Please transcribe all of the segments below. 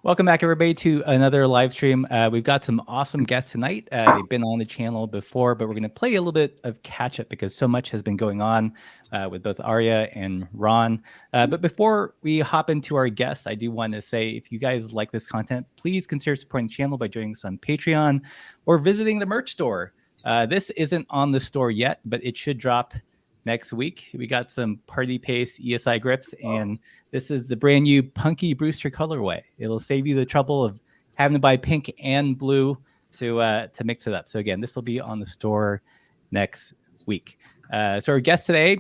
Welcome back, everybody, to another live stream. We've got some awesome guests tonight. They've been on the channel before, but we're going to play a little bit of catch up because so much has been going on with both Arya and Ron. But before we hop into our guests, I do want to say if you guys like this content, please consider supporting the channel by joining us on Patreon or visiting the merch store. This isn't on the store yet, but it should drop next week. We got some Party Pace ESI grips, and this is the brand new Punky Brewster colorway. It'll save you the trouble of having to buy pink and blue to mix it up. So again, this will be on the store next week. So our guest today,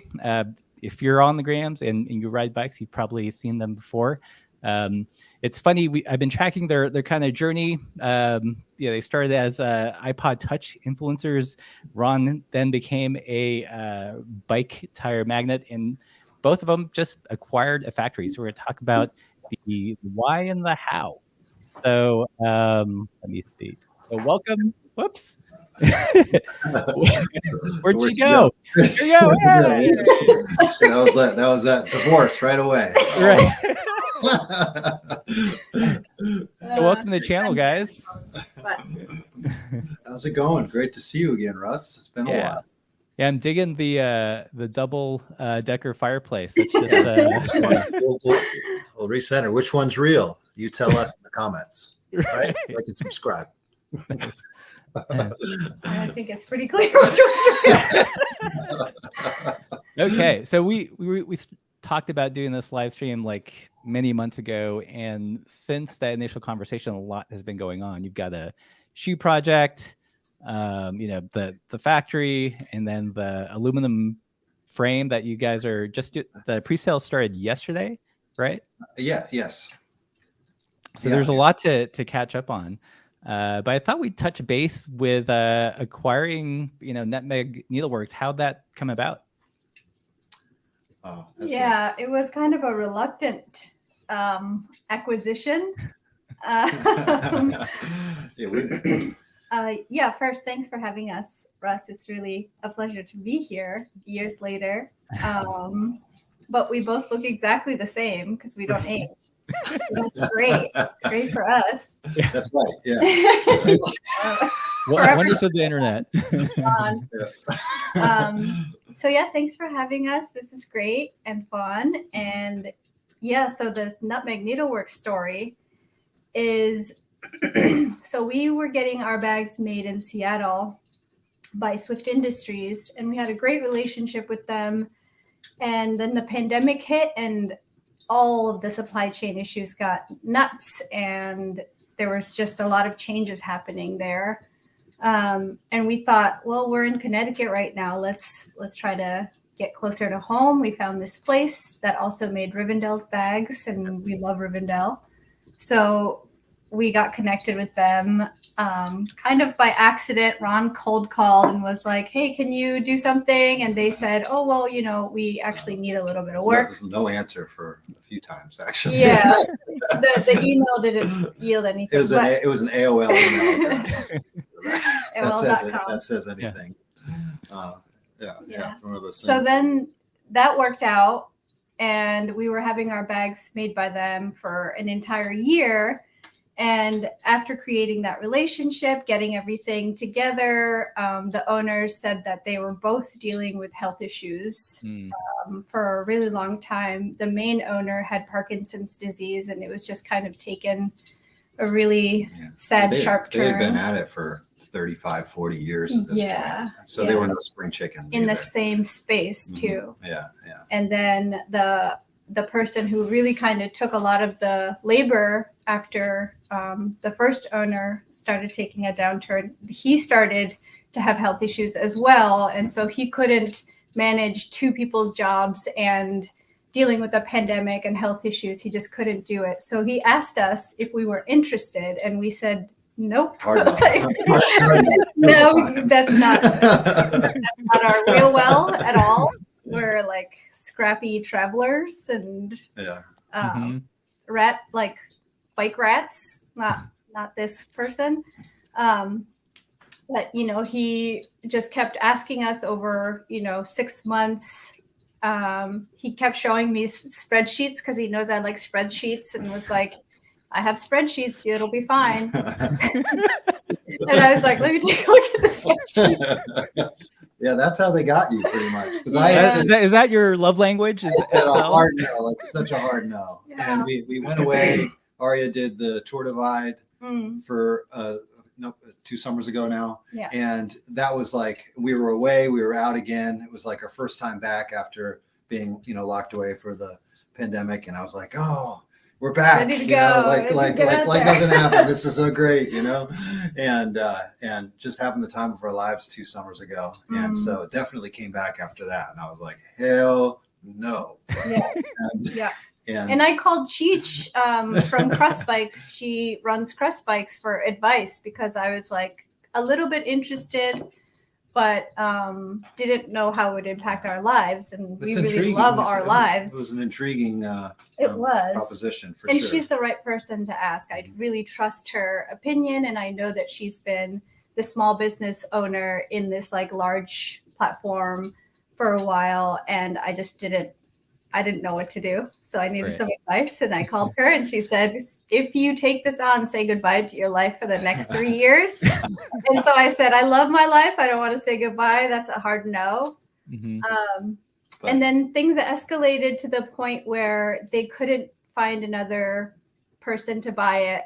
if you're on the grams and you ride bikes, you've probably seen them before. It's funny. I've been tracking their kind of journey. They started as iPod Touch influencers. Ron then became a bike tire magnet, and both of them just acquired a factory. So we're going to talk about the why and the how. So let me see. So welcome. Whoops. Where'd you go? Here you go. Yeah. That was that divorce right away. Right. So welcome to the channel, guys. How's it going? Great to see you again, Russ. It's been a while. Yeah, I'm digging the double decker fireplace. It's just we'll reset it. Which one's real? You tell us in the comments. Right? Like and subscribe. I think it's pretty clear which one's real. Okay, so we talked about doing this live stream like many months ago, and since that initial conversation, a lot has been going on. You've got a shoe project, the factory, and then the aluminum frame that you guys are just the pre-sale started yesterday, right? Yes. So there's a lot to catch up on. But I thought we'd touch base with acquiring, Nutmeg Needleworks. How'd that come about? Oh, it was kind of a reluctant acquisition. First, thanks for having us, Russ. It's really a pleasure to be here years later. But we both look exactly the same because we don't age. That's great for us. That's right. Yeah. Wonders of the internet. Thanks for having us. This is great and fun. And so this Nutmeg Needleworks story is so we were getting our bags made in Seattle by Swift Industries, and we had a great relationship with them. And then the pandemic hit, and all of the supply chain issues got nuts, and there was just a lot of changes happening there. And we thought, well, we're in Connecticut right now. Let's try to get closer to home. We found this place that also made Rivendell's bags, and we love Rivendell. So we got connected with them kind of by accident. Ron cold called and was like, hey, can you do something? And they said, oh, well, we actually need a little bit of work. There's no answer for a few times, actually. Yeah. The email didn't yield anything. It was an AOL email address. that says anything. It's one of those things. So then that worked out, and we were having our bags made by them for an entire year. And after creating that relationship, getting everything together, the owners said that they were both dealing with health issues for a really long time. The main owner had Parkinson's disease, and it was just kind of taken a really sad, sharp turn. They've been at it for 35, 40 years at this point. So they were no spring chicken. In the same space, too. Yeah. And then the person who really kind of took a lot of the labor after the first owner started taking a downturn, he started to have health issues as well. And so he couldn't manage two people's jobs and dealing with a pandemic and health issues. He just couldn't do it. So he asked us if we were interested, and we said, nope. Hard enough. No, that's not our real well at all. We're like scrappy travelers and bike rats, not this person. But he just kept asking us over 6 months. He kept showing me spreadsheets because he knows I like spreadsheets, and was like, I have spreadsheets. It'll be fine. And I was like, let me take a look at the spreadsheets. Yeah, that's how they got you pretty much. Because Is that your love language? Is said a Excel? hard no, like such a hard no. Yeah. And we went away. Arya did the Tour Divide for 2 summers ago now. Yeah. And that was like, we were away, we were out again. It was like our first time back after being, locked away for the pandemic. And I was like, oh, we're back. Ready to you know, go. like Ready like to get like out like there. nothing happened. This is so great, and just having the time of our lives 2 summers ago. And so it definitely came back after that. And I was like, hell no. Yeah. And I called Cheech from Crust Bikes. She runs Crust Bikes for advice because I was like a little bit interested, but didn't know how it would impact our lives. And we really love our lives. It was an intriguing proposition for and sure. She's the right person to ask. I really trust her opinion. And I know that she's been the small business owner in this like large platform for a while. And I just didn't know what to do. So I needed some advice, and I called her, and she said, if you take this on, say goodbye to your life for the next 3 years. And so I said, I love my life. I don't want to say goodbye. That's a hard no. And then things escalated to the point where they couldn't find another person to buy it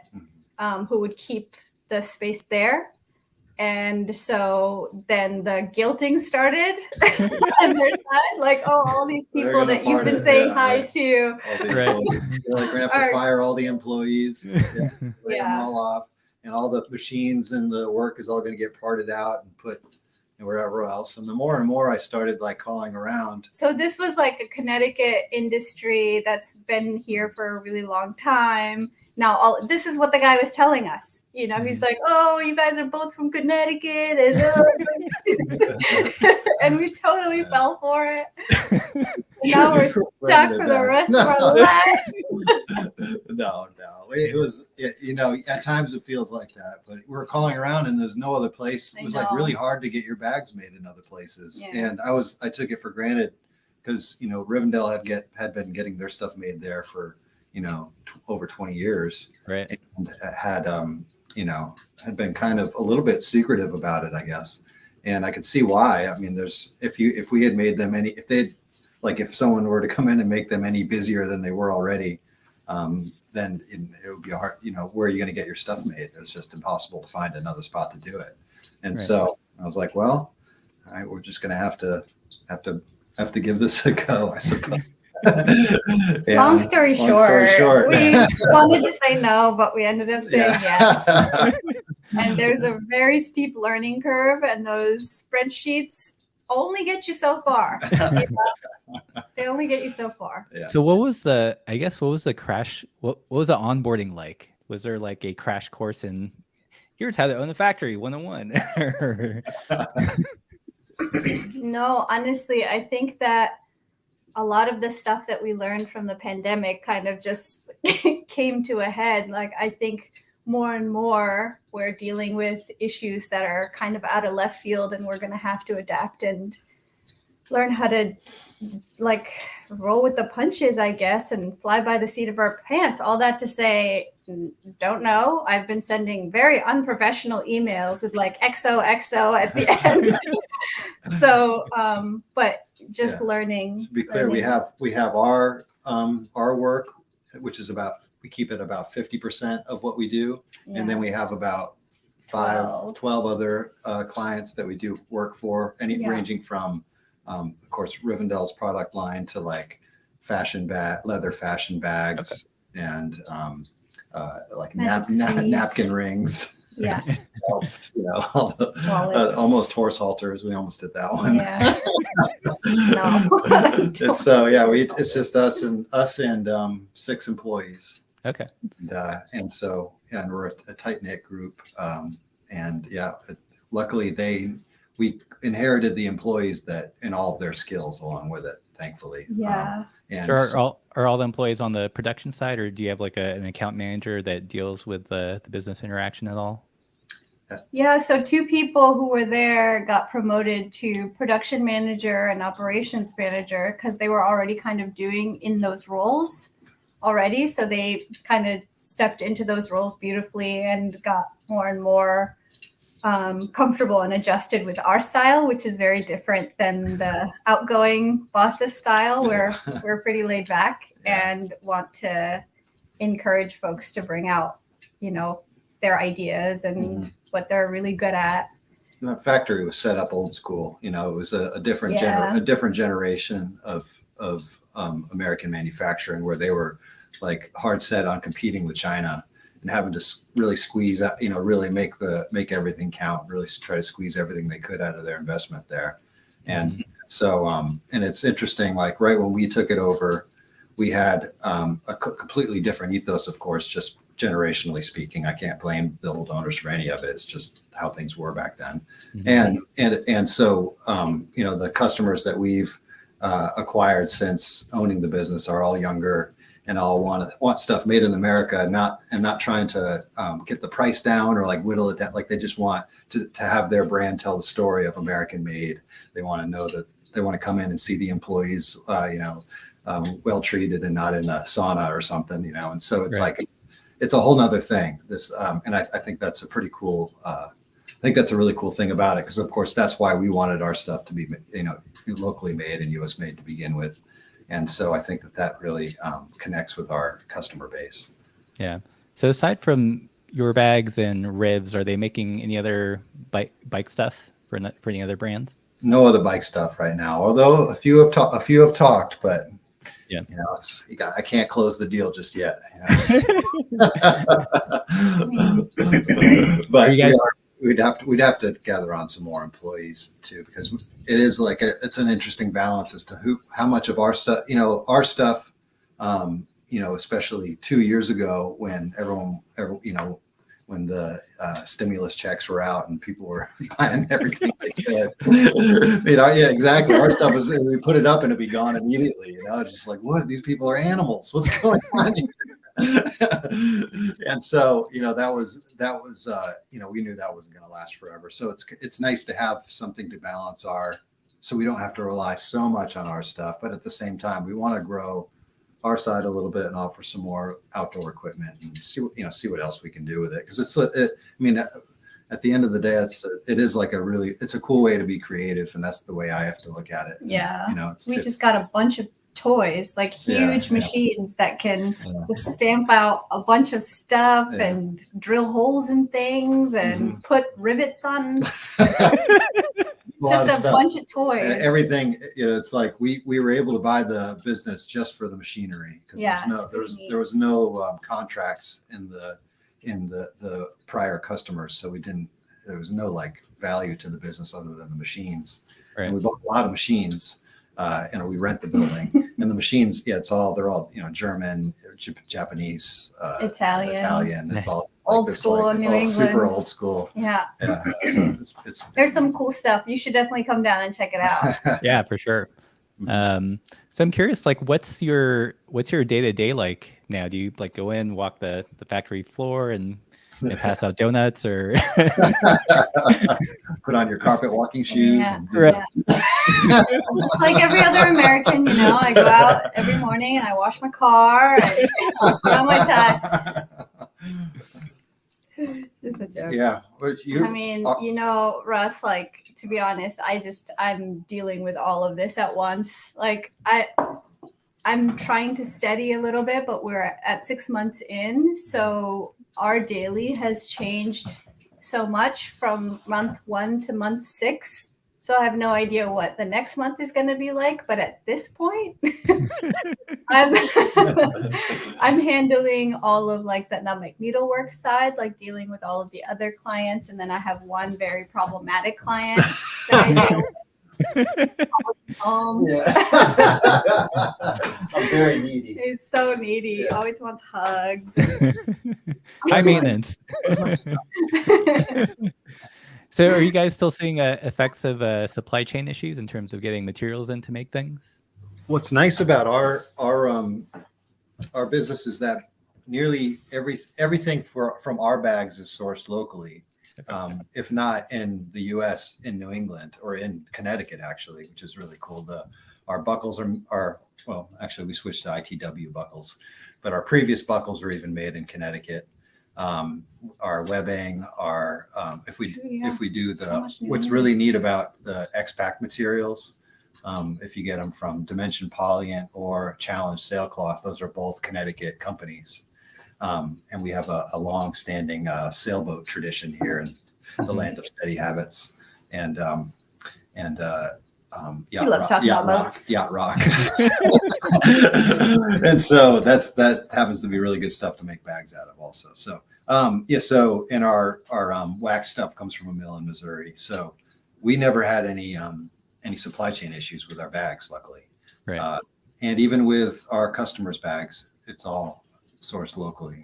who would keep the space there. And so then the guilting started on their side, like, oh, all these people that you've been saying hi to. They're like, we're going to have to fire all the employees, lay them all off, and all the machines and the work is all going to get parted out and put wherever else. And the more and more I started like calling around. So this was like a Connecticut industry that's been here for a really long time. Now, this is what the guy was telling us. He's like, oh, you guys are both from Connecticut. And we totally fell for it. And now we're stuck for the rest of our lives. No. It was, at times it feels like that. But we're calling around and there's no other place. It was like really hard to get your bags made in other places. Yeah. And I took it for granted because, Rivendell had been getting their stuff made there for over 20 years, right? And had been kind of a little bit secretive about it, I guess. And I could see why. I mean, if we had made them if someone were to come in and make them any busier than they were already, then it would be hard. Where are you going to get your stuff made? It was just impossible to find another spot to do it. And so I was like, well, all right, we're just going to have to give this a go, I suppose. Long story short, we wanted to say no, but we ended up saying yes. And there's a very steep learning curve, and those spreadsheets only get you so far. They only get you so far. Yeah. So what was the crash? What was the onboarding like? Was there like a crash course in here's how to own a factory 101? No, honestly, I think that a lot of the stuff that we learned from the pandemic kind of just came to a head. Like, I think more and more we're dealing with issues that are kind of out of left field, and we're going to have to adapt and learn how to like roll with the punches, I guess, and fly by the seat of our pants. All that to say, don't know. I've been sending very unprofessional emails with like XOXO at the end. So, but just learning. To be clear, we have our work, which is we keep it about 50% of what we do. Yeah. And then we have about 12 other clients that we do work for, ranging from, of course, Rivendell's product line to like leather fashion bags, and like napkin rings. Yeah. Belts, almost horse halters. We almost did that one. Yeah. No. And so it's just us and 6 employees. Okay. And we're a tight knit group. Luckily we inherited the employees and all of their skills along with it, thankfully. Yeah. And are all the employees on the production side, or do you have like an account manager that deals with the business interaction at all? Yeah, so 2 people who were there got promoted to production manager and operations manager because they were already kind of doing in those roles. already. So they kind of stepped into those roles beautifully and got more and more comfortable and adjusted with our style, which is very different than the outgoing bosses style, where we're pretty laid back and want to encourage folks to bring out, their ideas and what they're really good at. The factory was set up old school. It was a different generation of American manufacturing, where they were like hard set on competing with China and having to really squeeze out, really make everything count, really try to squeeze everything they could out of their investment there. And so, and it's interesting, like right when we took it over, we had a completely different ethos, of course, just generationally speaking. I can't blame the old owners for any of it. It's just how things were back then. And so, the customers that we've acquired since owning the business are all younger and all want stuff made in America, and not trying to get the price down or like whittle it down. Like they just want to have their brand tell the story of American made. They want to know that they want to come in and see the employees, well treated and not in a sauna or something, And so it's like, it's a whole nother thing. This, and I think that's a pretty cool. I think that's a really cool thing about it, because of course that's why we wanted our stuff to be, locally made and U.S. made to begin with. And so I think that really connects with our customer base. Yeah. So aside from your bags and ribs, are they making any other bike stuff for any other brands? No other bike stuff right now. Although a few have talked, but I can't close the deal just yet. But we'd have to gather on some more employees too, because it is like it's an interesting balance as to how much of our stuff, especially 2 years ago when when the stimulus checks were out and people were buying everything they could. Yeah, exactly. Our stuff we put it up and it'd be gone immediately. Just like, what? These people are animals. What's going on here? And so, that was we knew that wasn't going to last forever. So it's nice to have something to balance so we don't have to rely so much on our stuff, but at the same time, we want to grow our side a little bit and offer some more outdoor equipment and see what else we can do with it. Because at the end of the day, it's a cool way to be creative, and that's the way I have to look at it. Yeah, we just got a bunch of toys, like huge machines that can just stamp out a bunch of stuff and drill holes in things and put rivets on. Just a bunch of toys. Everything. It's like we were able to buy the business just for the machinery, because there was no contracts in the prior customers, so there was no like value to the business other than the machines. Right. And we bought a lot of machines. We rent the building, and the machines. Yeah, they're all German, Japanese, Italian. It's all old school in New England. Super old school. Yeah. So there's some cool stuff. You should definitely come down and check it out. Yeah, for sure. So I'm curious, like, what's your day-to-day like now? Do you like go in, walk the factory floor, and pass out donuts, or put on your carpet walking shoes? Just like every other American, I go out every morning and I wash my car and put on my tie. Just a joke. Yeah. Russ, like, to be honest, I'm dealing with all of this at once. Like I'm trying to steady a little bit, but we're at 6 months in. So our daily has changed so much from month 1 to month 6. So I have no idea what the next month is going to be like. But at this point, I'm handling all of like the Nutmeg Needleworks side, like dealing with all of the other clients. And then I have one very problematic client that I deal with. I'm very needy. He's so needy. Always wants hugs. High maintenance. So are you guys still seeing effects of supply chain issues in terms of getting materials in to make things? What's nice about our business is that nearly everything from our bags is sourced locally. If not in the U.S., in New England or in Connecticut, actually, which is really cool. Our buckles are well, actually, we switched to ITW buckles, but our previous buckles were even made in Connecticut. Our webbing, if we do what's really neat about the X-Pack materials, if you get them from Dimension Polyant or Challenge Sailcloth, those are both Connecticut companies. And we have a long-standing sailboat tradition here in the land of steady habits. And yacht rock. And so that happens to be really good stuff to make bags out of also. So so and our wax stuff comes from a mill in Missouri. So we never had any supply chain issues with our bags, luckily. Right. And even with our customers' bags, it's all sourced locally.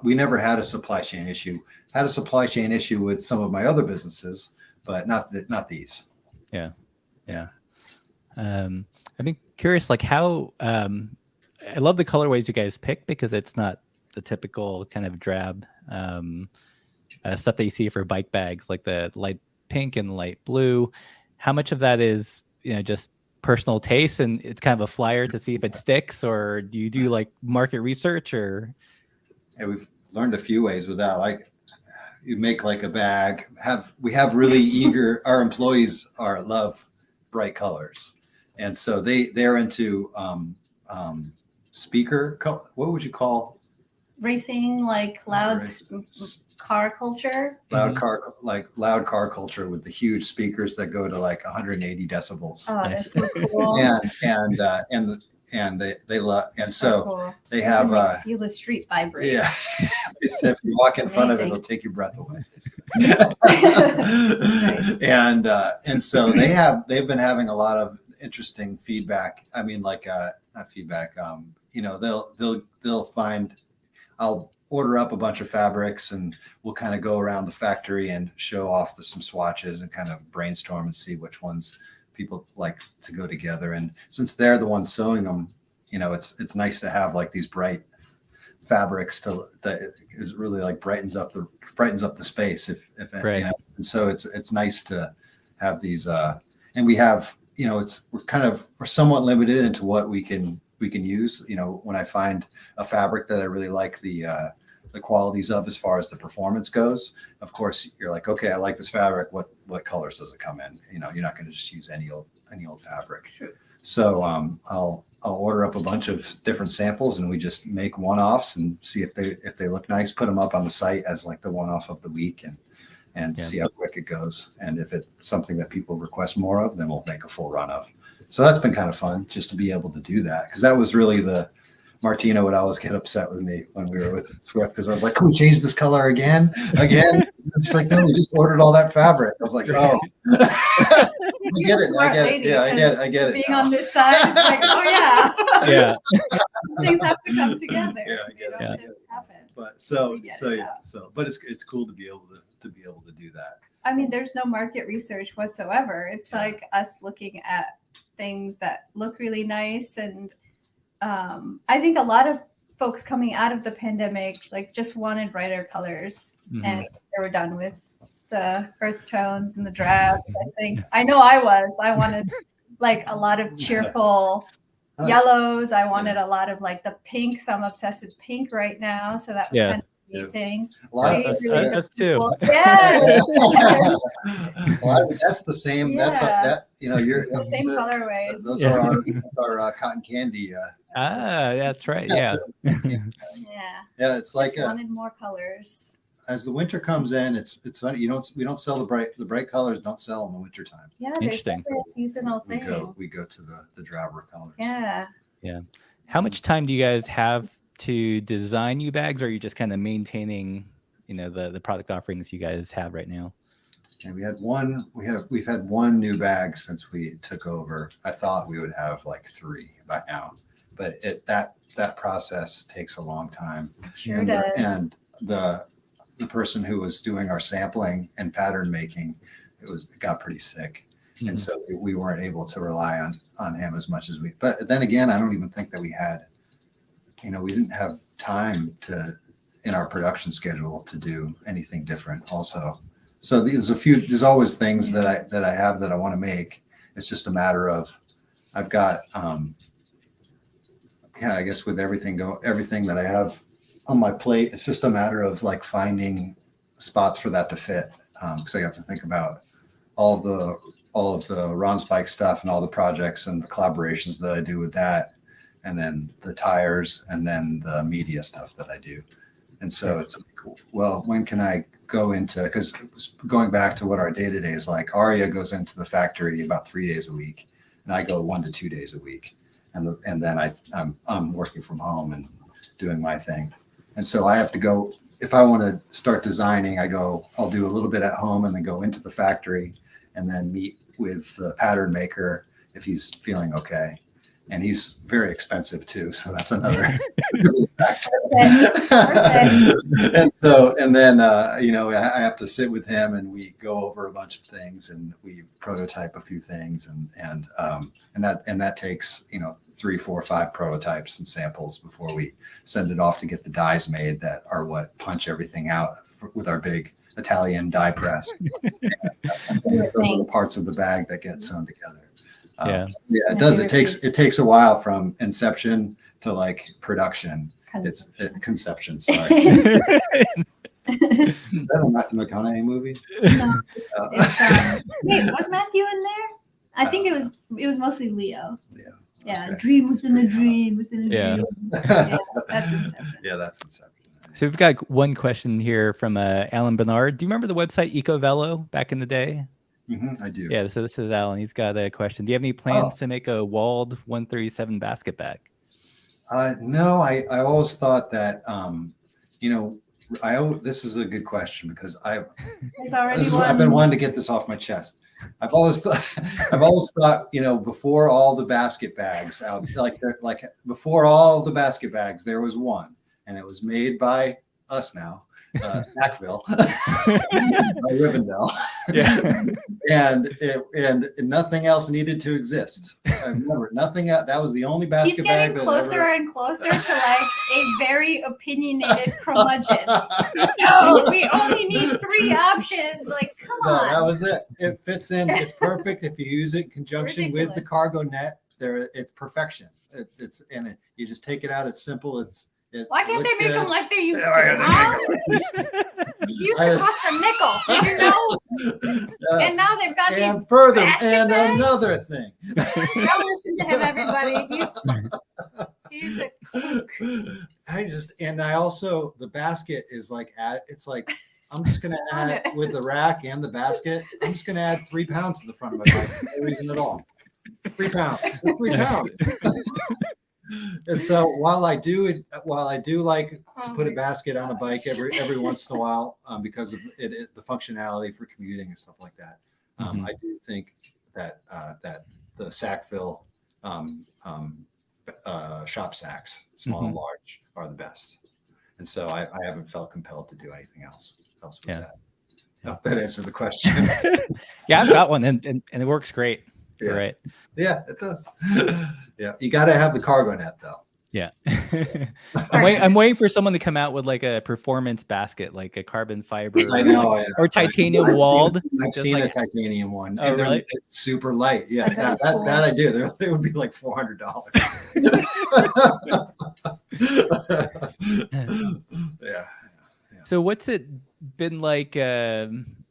We never had a supply chain issue. Had a supply chain issue with some of my other businesses, but not these. Yeah. I've been curious, like how I love the colorways you guys pick because it's not the typical kind of drab stuff that you see for bike bags, like the light pink and light blue. How much of that is just personal taste and it's kind of a flyer to see if it sticks, or do you do like market research? Or we've learned a few ways with that. Like you make like a bag. We have really eager. Our employees love bright colors, and so they're into speaker. What would you call racing, like loud car culture? Loud car culture with the huge speakers that go to like 180 decibels. Oh, that's so cool. and they love, and so cool. They have feel the street vibrate. Yeah. If you walk in front of it, it'll take your breath away. And so they've been having a lot of interesting feedback. I mean, like not feedback. They'll find. I'll order up a bunch of fabrics and we'll kind of go around the factory and show off some swatches and kind of brainstorm and see which ones people like to go together. And since they're the ones sewing them, it's nice to have like these bright fabrics that is really like brightens up the space if right. And so it's nice to have these and we have we're somewhat limited into what we can use. When I find a fabric that I really like the qualities of as far as the performance goes, of course you're like, okay, I like this fabric. What colors does it come in? You're not going to just use any old fabric. Sure. So I'll order up a bunch of different samples and we just make one-offs and see if they look nice, put them up on the site as like the one-off of the week and see how quick it goes. And if it's something that people request more of, then we'll make a full run of. So that's been kind of fun just to be able to do that. Because that was really Martina would always get upset with me when we were with Swift because I was like, can we change this color again? She's like, no, we just ordered all that fabric. I was like, oh. I get it. Being on this side, it's like, oh yeah. Yeah. Things have to come together. Yeah, I get it. Just happen. But but it's cool to be able to do that. I mean, there's no market research whatsoever. It's like us looking at things that look really nice. And I think a lot of folks coming out of the pandemic like just wanted brighter colors and they were done with the earth tones and the drabs. I wanted like a lot of cheerful yellows. I wanted a lot of like the pink. So I'm obsessed with pink right now. So that was kind of thing. Us too. Yeah. That's the same. Yeah. That's you're the same colorways. Those are our cotton candy. That's right. Yeah. Yeah. It's like wanted more colors. As the winter comes in, it's funny. We don't sell the bright colors. Don't sell in the winter time. Yeah, there's a seasonal thing. We go to the drabber colors. Yeah. Yeah. How much time do you guys have to design new bags, or are you just kind of maintaining, the product offerings you guys have right now? And we've had one new bag since we took over. I thought we would have like 3 by now, but that process takes a long time. Sure does. And the person who was doing our sampling and pattern making, it got pretty sick. Mm-hmm. And so we weren't able to rely on him as much as but then again, I don't even think that we had, we didn't have time in our production schedule to do anything different also. So there's always things that I have that I want to make. It's just a matter of, I've got, yeah, I guess with everything that I have on my plate, it's just a matter of like finding spots for that to fit. Because I have to think about all of the Ron Spike stuff and all the projects and the collaborations that I do with that, and then the tires, and then the media stuff that I do. And so it's like, well, when can I go into, because going back to what our day-to-day is like, Arya goes into the factory about 3 days a week, and I go 1 to 2 days a week. And then I'm working from home and doing my thing. And so I have to go, if I want to start designing, I'll do a little bit at home and then go into the factory and then meet with the pattern maker if he's feeling okay. And he's very expensive too. So that's another factor. And then, I have to sit with him and we go over a bunch of things and we prototype a few things and that takes, 3, 4, 5 prototypes and samples before we send it off to get the dies made that are what punch everything out with our big Italian die press. Those are the parts of the bag that get sewn together. It does. It takes a while from inception to like production. It's conception. Sorry. Is that a Matthew McConaughey movie? No. Wait, was Matthew in there? I think it was mostly Leo. Yeah, okay. Dream within a dream within a dream. Yeah, that's Inception. Yeah, that's Inception. So we've got one question here from Alan Bernard. Do you remember the website EcoVelo back in the day? Mm-hmm, I do. Yeah, so this is Alan. He's got a question. Do you have any plans to make a walled 137 basket bag? No, I always thought that, this is a good question because I've been wanting to get this off my chest. I've always thought, before all the basket bags out, before all the basket bags, there was one, and it was made by us now, Sackville, by Rivendell. Yeah. and nothing else needed to exist. I remember nothing else. That was the only basket bag. He's getting closer and closer to like a very opinionated curmudgeon. No, we only need 3 options. Like, come on. That was it. It fits in. It's perfect if you use it in conjunction with the cargo net. It's perfection. You just take it out. It's simple. Why can't they make them like they used to? It used to cost a nickel, you know? And now they've got these basket bags. Another thing. Don't listen to him, everybody. He's a kook. The basket is like, I'm just going to add, with the rack and the basket, I'm just going to add 3 pounds to the front of my bike. No reason at all. 3 pounds. 3 pounds. And so while I do like to put a basket on a bike every once in a while, because of the functionality for commuting and stuff like that, I do think that the Sackville shop sacks, small and large, are the best. And so I haven't felt compelled to do anything else with that. No, that answered the question. Yeah, I've got one, and it works great. Yeah. Right. Yeah, it does. Yeah, you got to have the cargo net though. Yeah. I'm waiting for someone to come out with like a performance basket, like a carbon fiber. I know. Or titanium walled. I've seen a titanium one. Oh, really? It's super light. Yeah, that I do. It would be like $400. Yeah. So what's it been like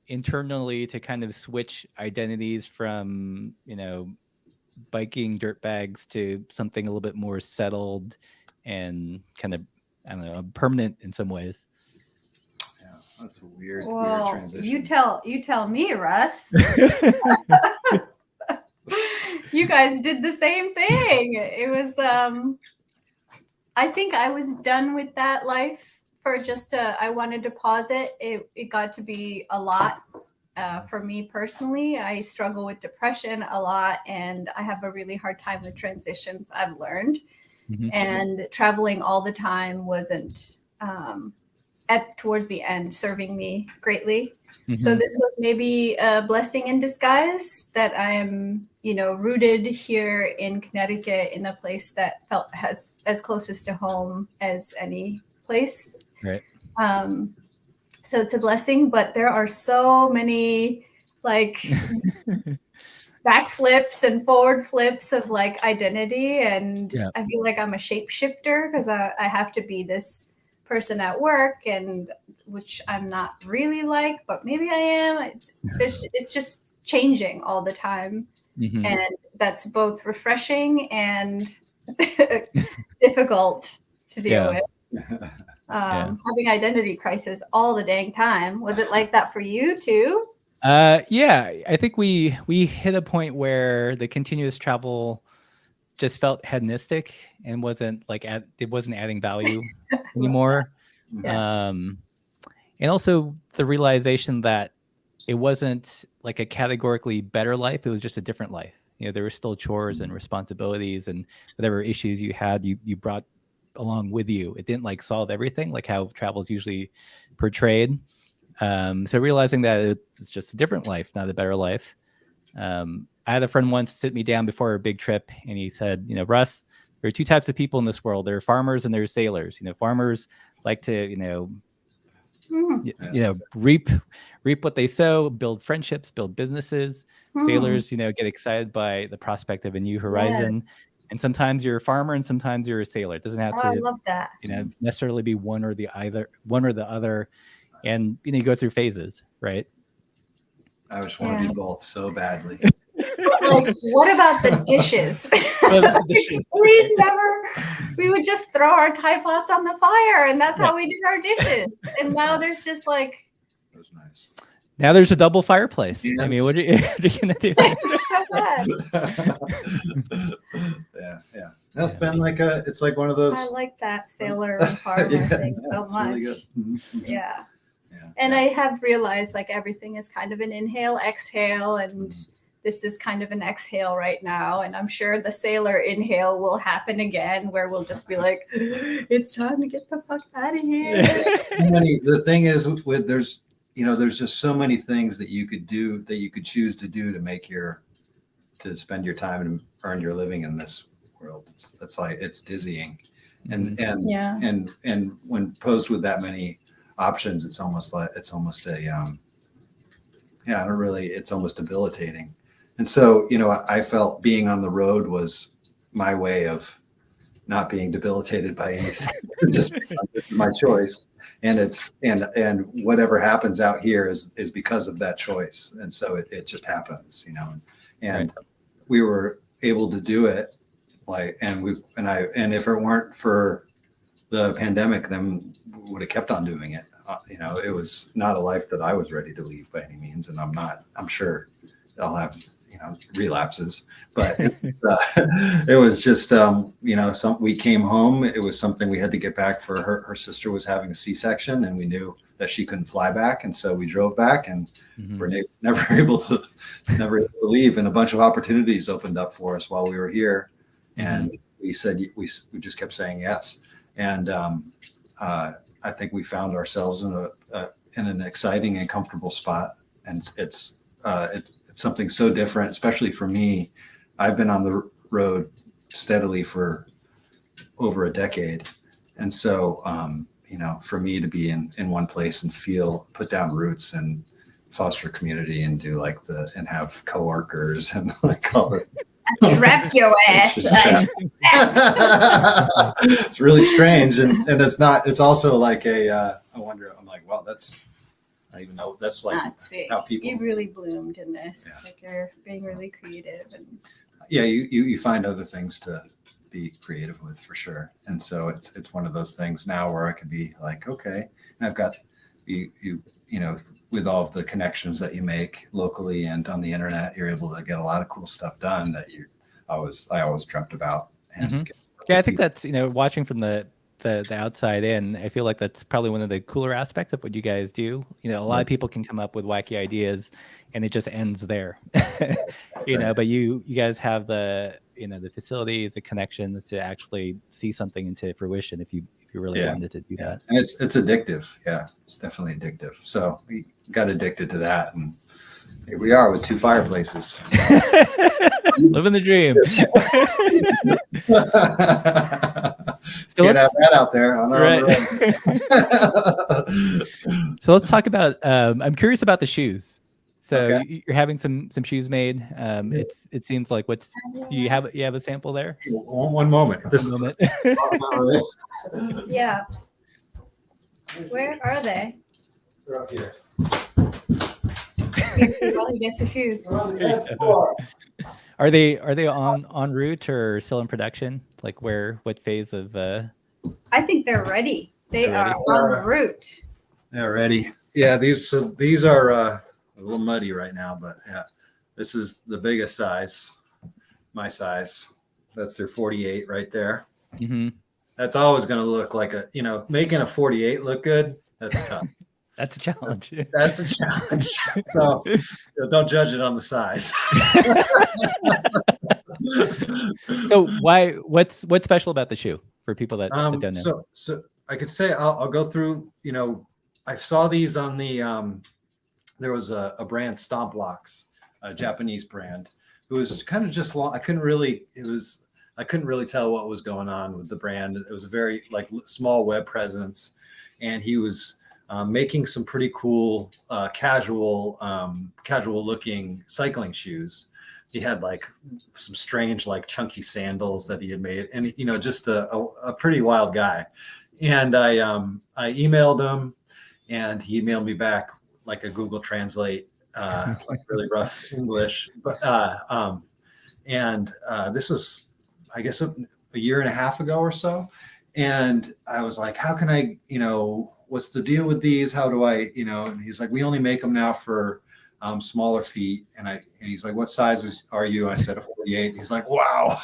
internally to kind of switch identities from, biking dirt bags to something a little bit more settled and kind of, I don't know, permanent in some ways? Yeah, that's a weird transition. You tell me, Russ. You guys did the same thing. It was, I think I was done with that life for I wanted to pause it. It got to be a lot. For me personally, I struggle with depression a lot, and I have a really hard time with transitions, I've learned. Mm-hmm. And traveling all the time wasn't, towards the end, serving me greatly. Mm-hmm. So this was maybe a blessing in disguise that I'm, rooted here in Connecticut in a place that felt as closest to home as any place. Right. So it's a blessing, but there are so many backflips and forward flips of like identity. And Yeah. I feel like I'm a shapeshifter because I have to be this person at work, and which I'm not really like, but maybe I am. It's just changing all the time. Mhm. And that's both refreshing and difficult to deal Yeah. with. Having identity crisis all the dang time. Was it like that for you too? Yeah, I think we hit a point where the continuous travel just felt hedonistic and wasn't like it wasn't adding value anymore. Yeah. And also the realization that it wasn't like a categorically better life; it was just a different life. You know, there were still chores and responsibilities and whatever issues you had, you brought along with you. It didn't like solve everything, like how travel is usually portrayed. So realizing that it's just a different life, not a better life. I had a friend once sit me down before a big trip, and he said, you know, Russ, there are two types of people in this world. There are farmers and there are sailors. You know, farmers like to, you know, reap what they sow, build friendships, build businesses. Sailors, you know, get excited by the prospect of a new horizon. And sometimes you're a farmer and sometimes you're a sailor. It doesn't have to, I love that. you know, necessarily be one or the other. And you know, you go through phases, right? I just want to be both so badly. Like, what about the dishes? We would just throw our Tide Pots on the fire, and that's how we did our dishes. And now there's just like, That was nice. Now there's a double fireplace. Yes. I mean, what are you gonna do? it's so bad. Yeah. That's been like it's like one of those. I like that sailor and farmer thing so it's much. really good. Mm-hmm. Yeah. And I have realized like everything is kind of an inhale, exhale, and this is kind of an exhale right now. And I'm sure the sailor inhale will happen again, where we'll just be like, it's time to get the fuck out of here. The thing is, with there's just so many things that you could do, that you could choose to do to make to spend your time and earn your living in this world. It's like, it's dizzying. And when posed with that many options, it's almost debilitating. And so, you know, I felt being on the road was my way of not being debilitated by anything, just my choice. And whatever happens out here is because of that choice. And so it just happens, you know, and we were able to do it and if it weren't for the pandemic, then we would have kept on doing it. You know, it was not a life that I was ready to leave by any means. And I'm sure I'll have, you know, relapses, but it was just, you know, we came home. It was something we had to get back for her sister was having a C-section, and we knew that she couldn't fly back. And so we drove back, and we're never able to leave. And a bunch of opportunities opened up for us while we were here. And we said, we just kept saying yes. And I think we found ourselves in an exciting and comfortable spot. And it's something so different, especially for me. I've been on the road steadily for over a decade. And so, you know, for me to be in one place and put down roots and foster community and do and have coworkers and like all the trapped your ass. It's really strange. And it's also like I wonder, I'm like, wow, I don't even know. That's like how people. You really bloomed in this. Yeah. Like you're being really creative, and you find other things to be creative with for sure. And so it's one of those things now where I could be like, okay, and I've got you know, with all of the connections that you make locally and on the internet, you're able to get a lot of cool stuff done that I always dreamt about. And I think that's, you know, watching from the outside in, I feel like that's probably one of the cooler aspects of what you guys do. You know, a lot of people can come up with wacky ideas and it just ends there. You know, but you guys have the, you know, the facilities, the connections to actually see something into fruition if you really wanted to do that. And it's addictive. Yeah, it's definitely addictive. So we got addicted to that, and here we are with 2 fireplaces. Living the dream. So can't have that out there on our road. So let's talk about, I'm curious about the shoes. So Okay. you're having some shoes made. It seems like do you have a sample there? One moment. This One moment. Yeah. Where are they? They're up here. While he gets the shoes. Are they en route or still in production? Like what phase of I think they're ready. They They're are ready? en route. They're ready. Yeah, these are a little muddy right now, but yeah, this is the biggest size, my size. That's their 48 right there. Mm-hmm. That's always going to look like making a 48 look good. That's tough. That's a challenge. That's a challenge. So don't judge it on the size. So what's special about the shoe for people that don't know? So I could say I'll go through, I saw these on the there was a brand, Stomp Blocks, a Japanese brand. It was kind of just long. I couldn't really tell what was going on with the brand. It was a very small web presence, and he was making some pretty cool casual looking cycling shoes. He had some strange chunky sandals that he had made, and just a pretty wild guy. And I emailed him, and he emailed me back like a Google Translate, really rough English. But this was, I guess, a year and a half ago or so. And I was like, how can I, what's the deal with these? How do I, and he's like, we only make them now for smaller feet. And he's like, what sizes are you? I said a 48. He's like, wow.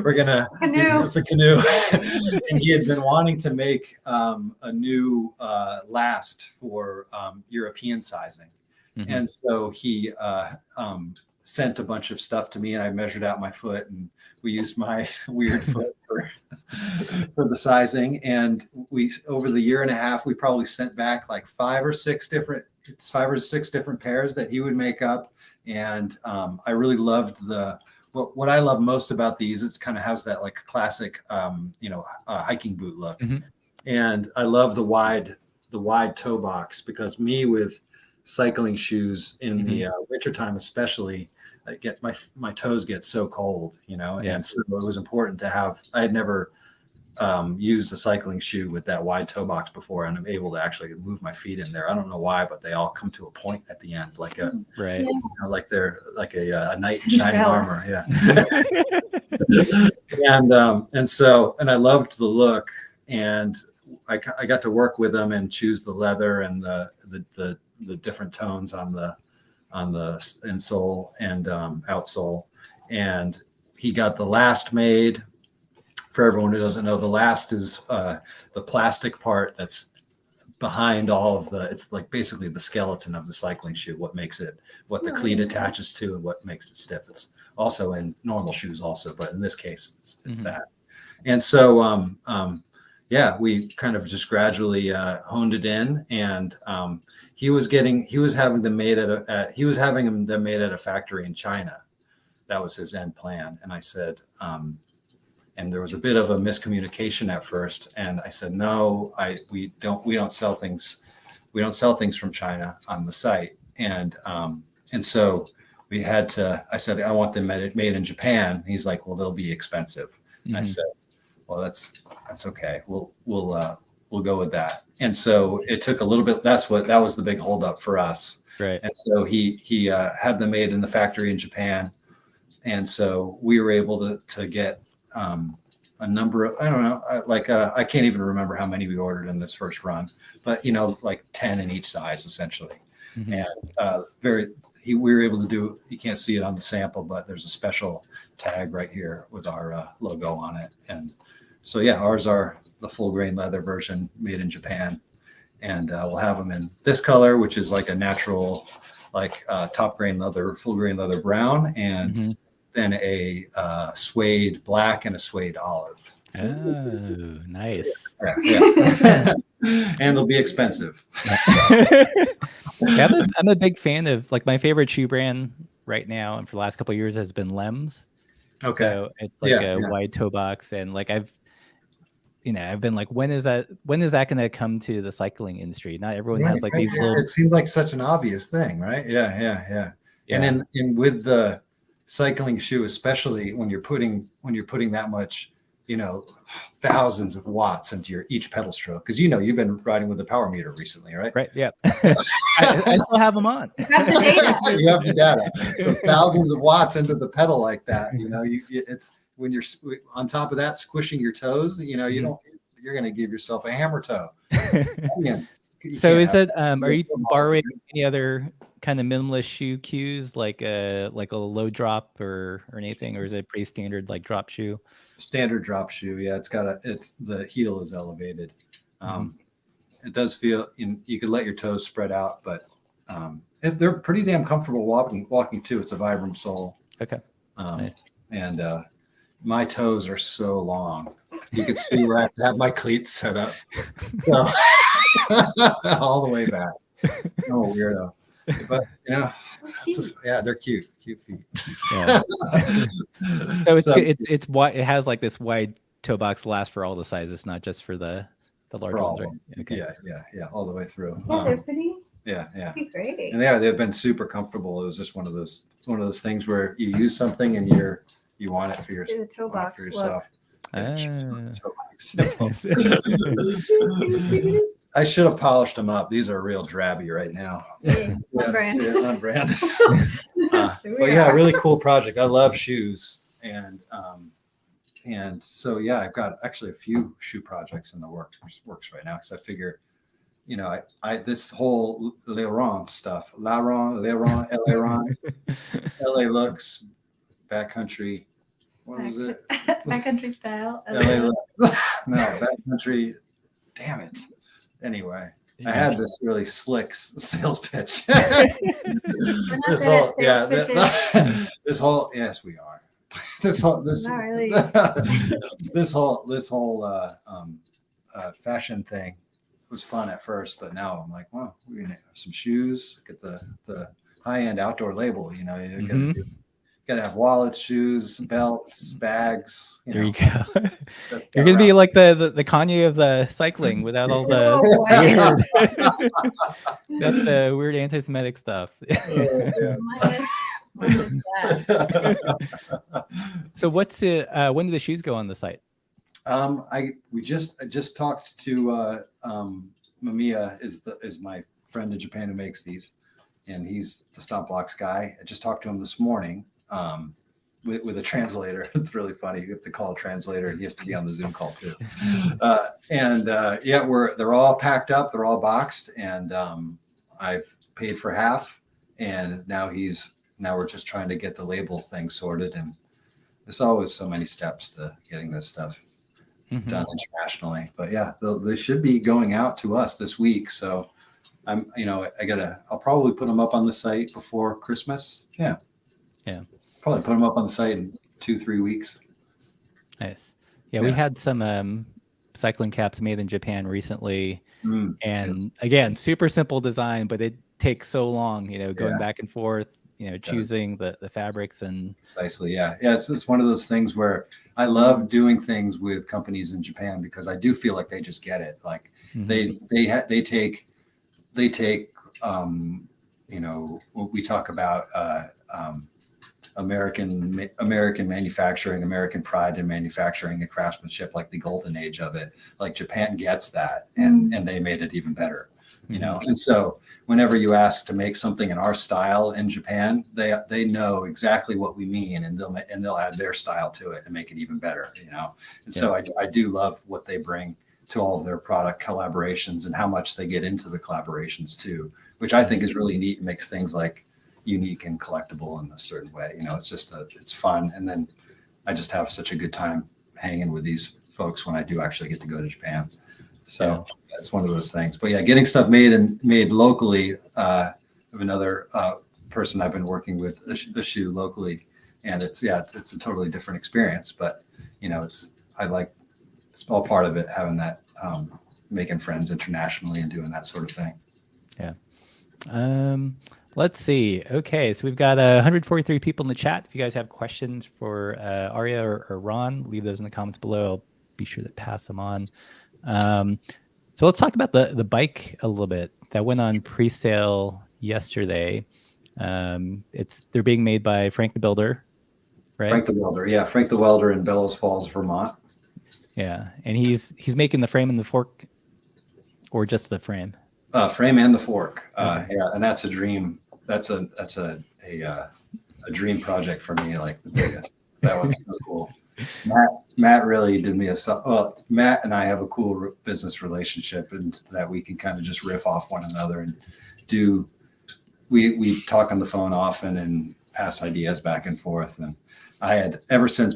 We're gonna Canoe. It's a canoe. And he had been wanting to make a new last for European sizing. Mm-hmm. And so he sent a bunch of stuff to me, and I measured out my foot, and we used my weird foot for the sizing. And we, over the year and a half, we probably sent back five or six different pairs that he would make up. And I really loved what I love most about these. It's kind of has that classic, hiking boot look. Mm-hmm. And I love the wide toe box, because me with cycling shoes in the wintertime, especially, I get my toes get so cold, and so it was important to have. I had never used a cycling shoe with that wide toe box before, and I'm able to actually move my feet in there. I don't know why, but they all come to a point at the end, like they're like a knight in shining armor. Yeah. and I loved the look, and I got to work with them and choose the leather and the different tones on the insole and outsole. And he got the last made. For everyone who doesn't know, the last is the plastic part that's behind all of it's basically the skeleton of the cycling shoe, what the cleat attaches to and what makes it stiff. It's also in normal shoes also, but in this case it's that. And so we kind of just gradually honed it in, and he was having them made at a factory in China. That was his end plan. And I said, and there was a bit of a miscommunication at first. And I said, no, we don't sell things from China on the site. And so we had to, I said, I want them made in Japan. He's like, well, they'll be expensive. And I said, well, that's okay. We'll go with that. And so it took a little bit. That was the big holdup for us. Right. And so he had them made in the factory in Japan. And so we were able to get a number of, I don't know, I can't even remember how many we ordered in this first run, but 10 in each size essentially. And we were able to do, you can't see it on the sample, but there's a special tag right here with our logo on it. And so, ours are the full grain leather version made in Japan. And we'll have them in this color, which is like a natural, top grain leather, full grain leather brown, and then a suede black and a suede olive. Oh, nice. Yeah. And they'll be expensive. I'm a big fan of, my favorite shoe brand right now, and for the last couple of years has been Lems. Okay. So it's a wide toe box, and I've I've been like, when is that going to come to the cycling industry? Not everyone has like these little. It seemed like such an obvious thing, right? Yeah. And in with the cycling shoe, especially when you're putting that much, thousands of watts into each pedal stroke, because you've been riding with a power meter recently, right? Right. Yeah. I still have them on. You have the data. You have the data. So thousands of watts into the pedal like that, it's when you're on top of that squishing your toes, you're going to give yourself a hammer toe. So is it? Are you borrowing any other kind of minimalist shoe cues, like a low drop or anything, or is it pretty standard like drop shoe? Standard drop shoe, yeah. It's the heel is elevated. It does feel you could let your toes spread out, but they're pretty damn comfortable walking too. It's a Vibram sole. Okay. Nice. And my toes are so long. You can see where I have my cleats set up. So, all the way back. Oh, weirdo. But they're cute feet. Yeah. So it's wide. It has like this wide toe box, lasts for all the sizes, not just for the large ones. Right? Okay. Yeah, all the way through. Yeah, they're pretty. Yeah. Great. And they've been super comfortable. It was just one of those things where you use something and you want it for the toe box for yourself. I should have polished them up. These are real drabby right now. On brand. On brand. But yeah, really cool project. I love shoes, and so I've got actually a few shoe projects in the works right now, because I figure, I this whole L'Oran stuff, L'Oran, LA looks, backcountry. What was it? Backcountry style. LA no, backcountry. Damn it. Anyway, I had this really slick sales pitch. Yes, we are. This whole fashion thing was fun at first, but now I'm like, well, we're gonna have some shoes, get the high-end outdoor label. You gotta have wallets, shoes, belts, bags. There you go. You're gonna be like the Kanye of the cycling, without all the that's the weird anti-Semitic stuff. So what's it? When do the shoes go on the site? I just talked to Mamiya is my friend in Japan who makes these, and he's the Stop Blocks guy. I just talked to him this morning. With a translator. It's really funny. You have to call a translator, and he has to be on the Zoom call too. They're all packed up, they're all boxed, and I've paid for half, and now we're just trying to get the label thing sorted, and there's always so many steps to getting this stuff done internationally. But they should be going out to us this week, so I'll probably put them up on the site before Christmas. Yeah. Probably put them up on the site in 2-3 weeks. Nice. Yeah, we had some cycling caps made in Japan recently, and again, super simple design, but it takes so long, going back and forth, choosing the fabrics and precisely. Yeah. It's one of those things where I love doing things with companies in Japan, because I do feel like they just get it. Like they take what we talk about. American manufacturing, American pride in manufacturing and craftsmanship, like the golden age of it. Like Japan gets that, and they made it even better, And so whenever you ask to make something in our style in Japan, they know exactly what we mean, and they'll add their style to it and make it even better, And so I do love what they bring to all of their product collaborations, and how much they get into the collaborations too, which I think is really neat. It makes things like unique and collectible in a certain way. It's fun. And then I just have such a good time hanging with these folks when I do actually get to go to Japan. So that's one of those things. But getting stuff made locally. I have another person I've been working with the shoe locally, and it's a totally different experience. But it's all part of it, having that making friends internationally and doing that sort of thing. Yeah. Let's see. Okay, so we've got 143 people in the chat. If you guys have questions for Arya or Ron, leave those in the comments below. I'll be sure to pass them on. So let's talk about the bike a little bit. That went on pre-sale yesterday. They're being made by Frank the Builder, right? Frank the Welder, yeah, Frank the Welder in Bellows Falls, Vermont. Yeah, and he's making the frame and the fork, or just the frame? Frame and the fork. Yeah, and that's a dream. That's a dream project for me, like the biggest. That was so cool. Matt really did me well. Matt and I have a cool business relationship, and that we can kind of just riff off one another and do. We talk on the phone often and pass ideas back and forth. And I had ever since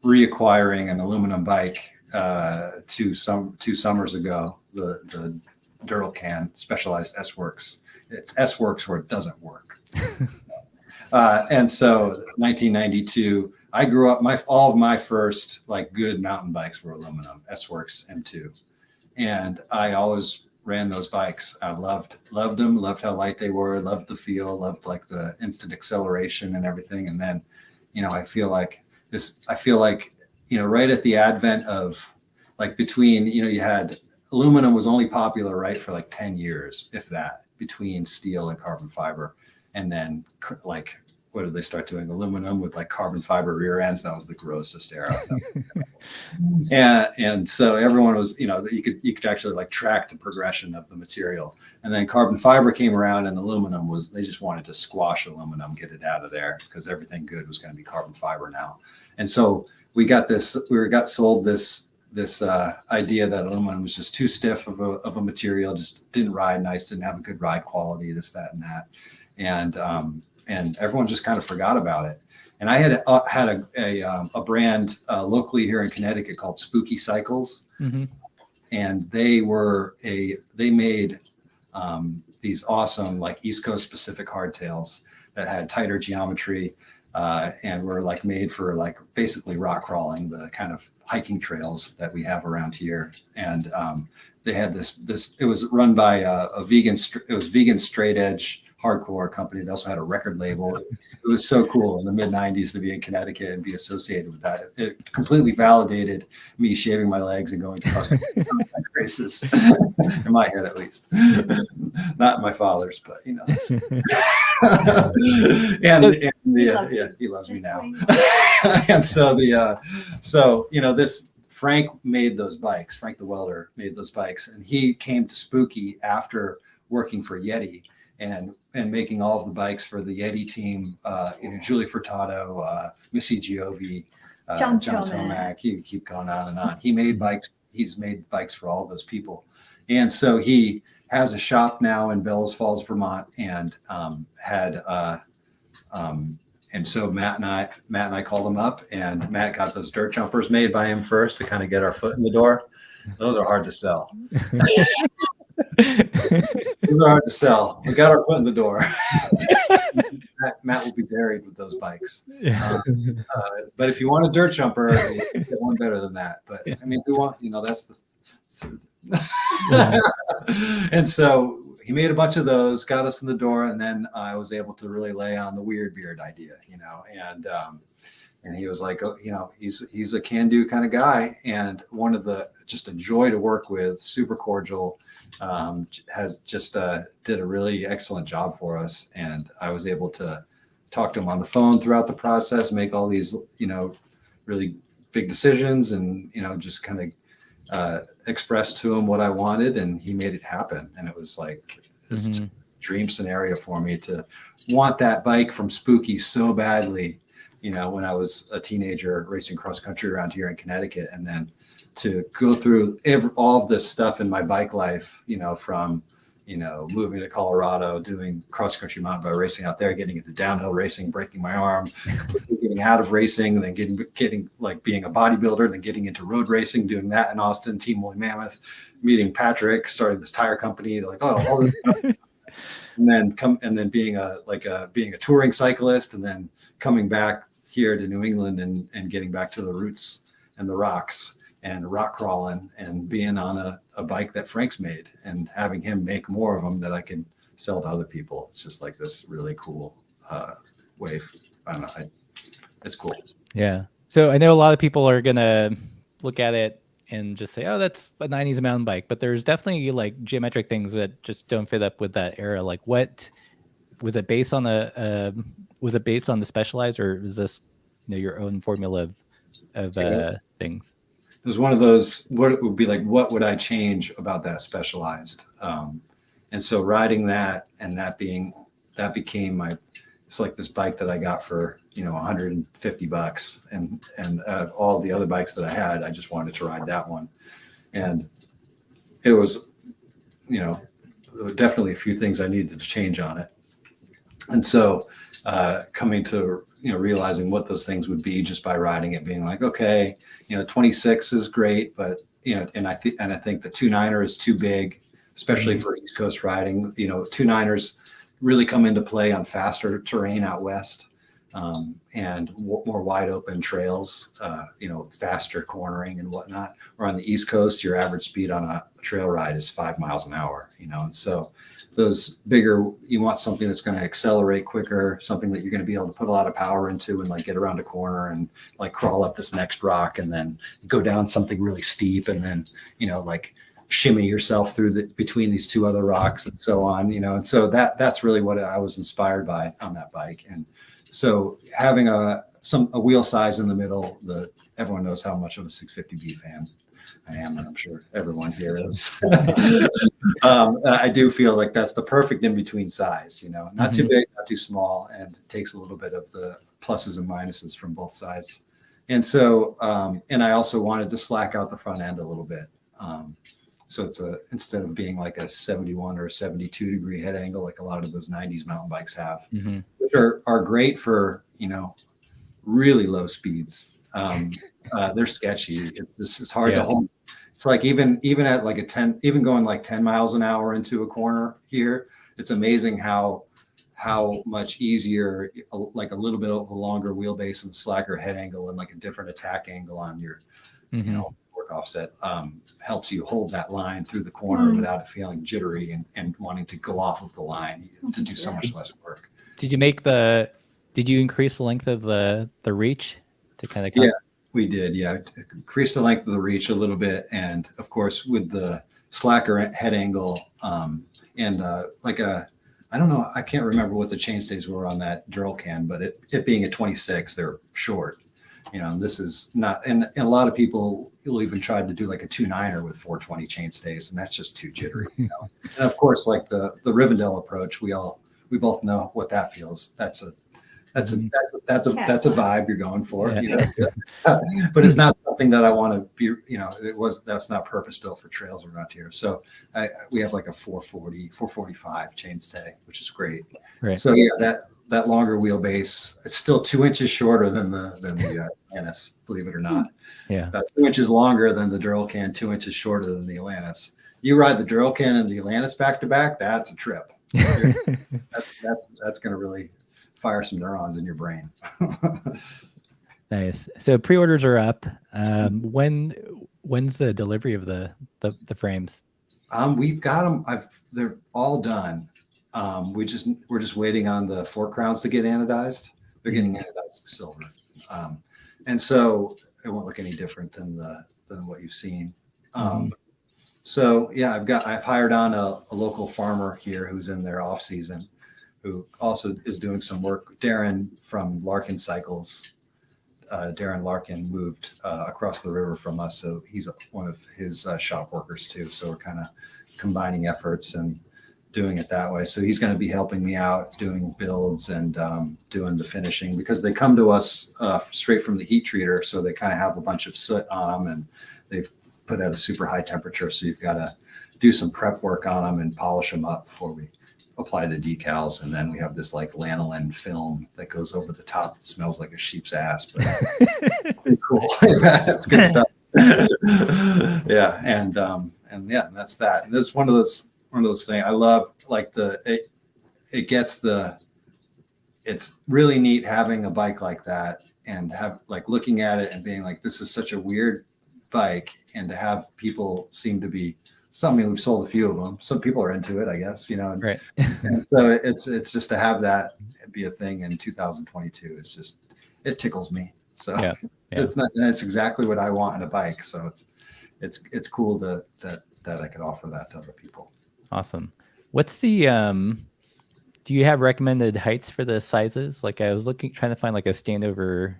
reacquiring an aluminum bike 2 summers ago, the Duralcan Specialized S-Works. It's S-Works where it doesn't work. And so 1992, I grew up, all of my first like good mountain bikes were aluminum, S-Works M2. And I always ran those bikes. I loved them, loved how light they were, loved the feel, loved like the instant acceleration and everything. And then, I feel like, right at the advent of like between, you had aluminum was only popular, right, for like 10 years, if that, between steel and carbon fiber. And then like, what did they start doing? Aluminum with like carbon fiber rear ends. That was the grossest era. and so everyone was, you could actually like track the progression of the material. And then carbon fiber came around, and aluminum they just wanted to squash aluminum, get it out of there, because everything good was going to be carbon fiber now. And so we got sold this idea that aluminum was just too stiff of a material, just didn't ride nice, didn't have a good ride quality, this, that, and that. And everyone just kind of forgot about it. And I had a brand locally here in Connecticut called Spooky Cycles. Mm-hmm. And they made these awesome like East Coast specific hardtails that had tighter geometry and were like made for like basically rock crawling, the kind of hiking trails that we have around here. And they had this. It was run by a vegan straight edge hardcore company. They also had a record label. It was so cool in the mid 90s to be in Connecticut and be associated with that. It completely validated me shaving my legs and going to cross races, in my head at least. Not my father's, but he loves me now. And so this Frank made those bikes. Frank the Welder made those bikes, and he came to Spooky after working for Yeti and making all of the bikes for the Yeti team. Julie Furtado, Missy Giovi, John Tomac. You keep going on and on. He made bikes. He's made bikes for all those people, and so he has a shop now in Bellows Falls, Vermont, and and so Matt and I called him up, and Matt got those dirt jumpers made by him first to kind of get our foot in the door. Those are hard to sell. Those are hard to sell. We got our foot in the door. Matt will be buried with those bikes. But if you want a dirt jumper, you get one better than that. But I mean, we want, that's and so he made a bunch of those, got us in the door, and then I was able to really lay on the weird beard idea, and he was like, he's a can-do kind of guy, and just a joy to work with, super cordial, has just did a really excellent job for us. And I was able to talk to him on the phone throughout the process, make all these, really big decisions, and, just kind of expressed to him what I wanted, and he made it happen. And it was like this dream scenario for me to want that bike from Spooky so badly, when I was a teenager racing cross country around here in Connecticut, and then to go through all of this stuff in my bike life, from, moving to Colorado, doing cross country mountain bike racing out there, getting into downhill racing, breaking my arm, getting out of racing, and then getting like being a bodybuilder, then getting into road racing, doing that in Austin, Team Woolly Mammoth, meeting Patrick, starting this tire company, like, all this stuff. and then being a touring cyclist, and then coming back here to New England and getting back to the roots and the rocks and rock crawling, and being on a bike that Frank's made, and having him make more of them that I can sell to other people. It's just like this really cool wave. I don't know. It's cool. Yeah. So I know a lot of people are going to look at it and just say, oh, that's a 90s mountain bike. But there's definitely like geometric things that just don't fit up with that era. Like, what was it based on was it based on the Specialized, or is this, your own formula of things? It was one of those, what it would be like, what would I change about that Specialized? And so riding that, and that became it's like this bike that I got for, $150, and all the other bikes that I had, I just wanted to ride that one. And it was, there were definitely a few things I needed to change on it. And so coming to, realizing what those things would be just by riding it, being like, okay, 26 is great, but, and I think the 2.9er is too big, especially for East Coast riding. 2.9ers really come into play on faster terrain out west, and more wide open trails, faster cornering and whatnot. Or on the East Coast, your average speed on a trail ride is 5 miles an hour, and so those bigger, you want something that's going to accelerate quicker, something that you're going to be able to put a lot of power into and like get around a corner and like crawl up this next rock and then go down something really steep and then, like shimmy yourself through between these two other rocks and so on, and so that's really what I was inspired by on that bike. And so having a wheel size in the middle, everyone knows how much of a 650B fan I am, and I'm sure everyone here is. I do feel like that's the perfect in-between size, not too big, not too small, and it takes a little bit of the pluses and minuses from both sides. And so, and I also wanted to slack out the front end a little bit. So it's instead of being like a 71 or 72 degree head angle, like a lot of those 90s mountain bikes have, which are great for, really low speeds. They're sketchy. It's hard to hold. It's like even at like even going like 10 miles an hour into a corner here, it's amazing how much easier, like a little bit of a longer wheelbase and slacker head angle and like a different attack angle on your, work offset helps you hold that line through the corner without it feeling jittery and wanting to go off of the line to do so much less work. Did you increase the length of the reach to kind of? Yeah, we did. Yeah, increase the length of the reach a little bit, and of course with the slacker head angle, and I don't know, I can't remember what the chainstays were on that drill can, but it being a 26, they're short. This is not, and a lot of people will even try to do like a 2.9er with 420 chainstays, and that's just too jittery. And of course, like the Rivendell approach, we both know what that feels. That's a vibe you're going for, but it's not something that I want to be, that's not purpose built for trails around here. So we have like a 445 chainstay, which is great. Right. So yeah, that longer wheelbase, it's still 2 inches shorter than the Atlantis, believe it or not. Yeah. 2 inches longer than the Duralcan can, 2 inches shorter than the Atlantis. You ride the Duralcan can and the Atlantis back to back, that's a trip. That's going to really fire some neurons in your brain. Nice. So pre-orders are up. When's the delivery of the frames? We've got them. They're all done. We're just waiting on the fork crowns to get anodized. They're getting anodized silver, and so it won't look any different than what you've seen. So yeah, I've hired on a local farmer here who's in their off season, who also is doing some work. Darren from Larkin Cycles. Darren Larkin moved across the river from us, so he's one of his shop workers too. So we're kind of combining efforts and doing it that way. So he's going to be helping me out doing builds and doing the finishing, because they come to us straight from the heat treater. So they kind of have a bunch of soot on them, and they've put at a super high temperature. So you've got to do some prep work on them and polish them up before we apply the decals. And then we have this like lanolin film that goes over the top. It smells like a sheep's ass, but pretty cool. That's good stuff. Yeah. And yeah, and that's that. And this is one of those things I love, like it's really neat having a bike like that and have like looking at it and being like, this is such a weird bike, and to have people seem to be something. We've sold a few of them. Some people are into it, I guess, Right. And so it's just to have that be a thing in 2022. It's just, it tickles me. So Yeah. that's exactly what I want in a bike. So it's cool that I could offer that to other people. Awesome. What's the do you have recommended heights for the sizes? Like I was trying to find like a standover.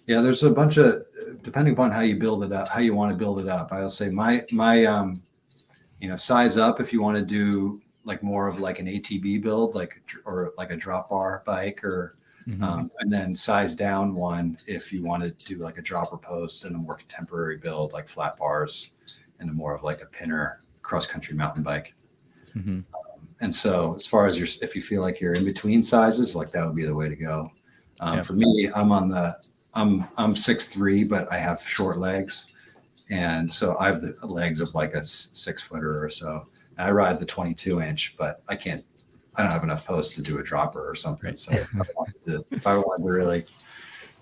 Yeah, there's a bunch of, depending upon how you build it up, how you want to build it up. I'll say my size up if you want to do like more of like an ATB build, or like a drop bar bike, or and then size down one if you want to do like a dropper post and a more contemporary build like flat bars and a more of like a pinner cross country mountain bike. And so as far as if you feel like you're in between sizes, like that would be the way to go. For me, I'm 6'3", but I have short legs. And so I have the legs of like a 6-footer or so. And I ride the 22-inch, but I don't have enough post to do a dropper or something. So if I wanted to really,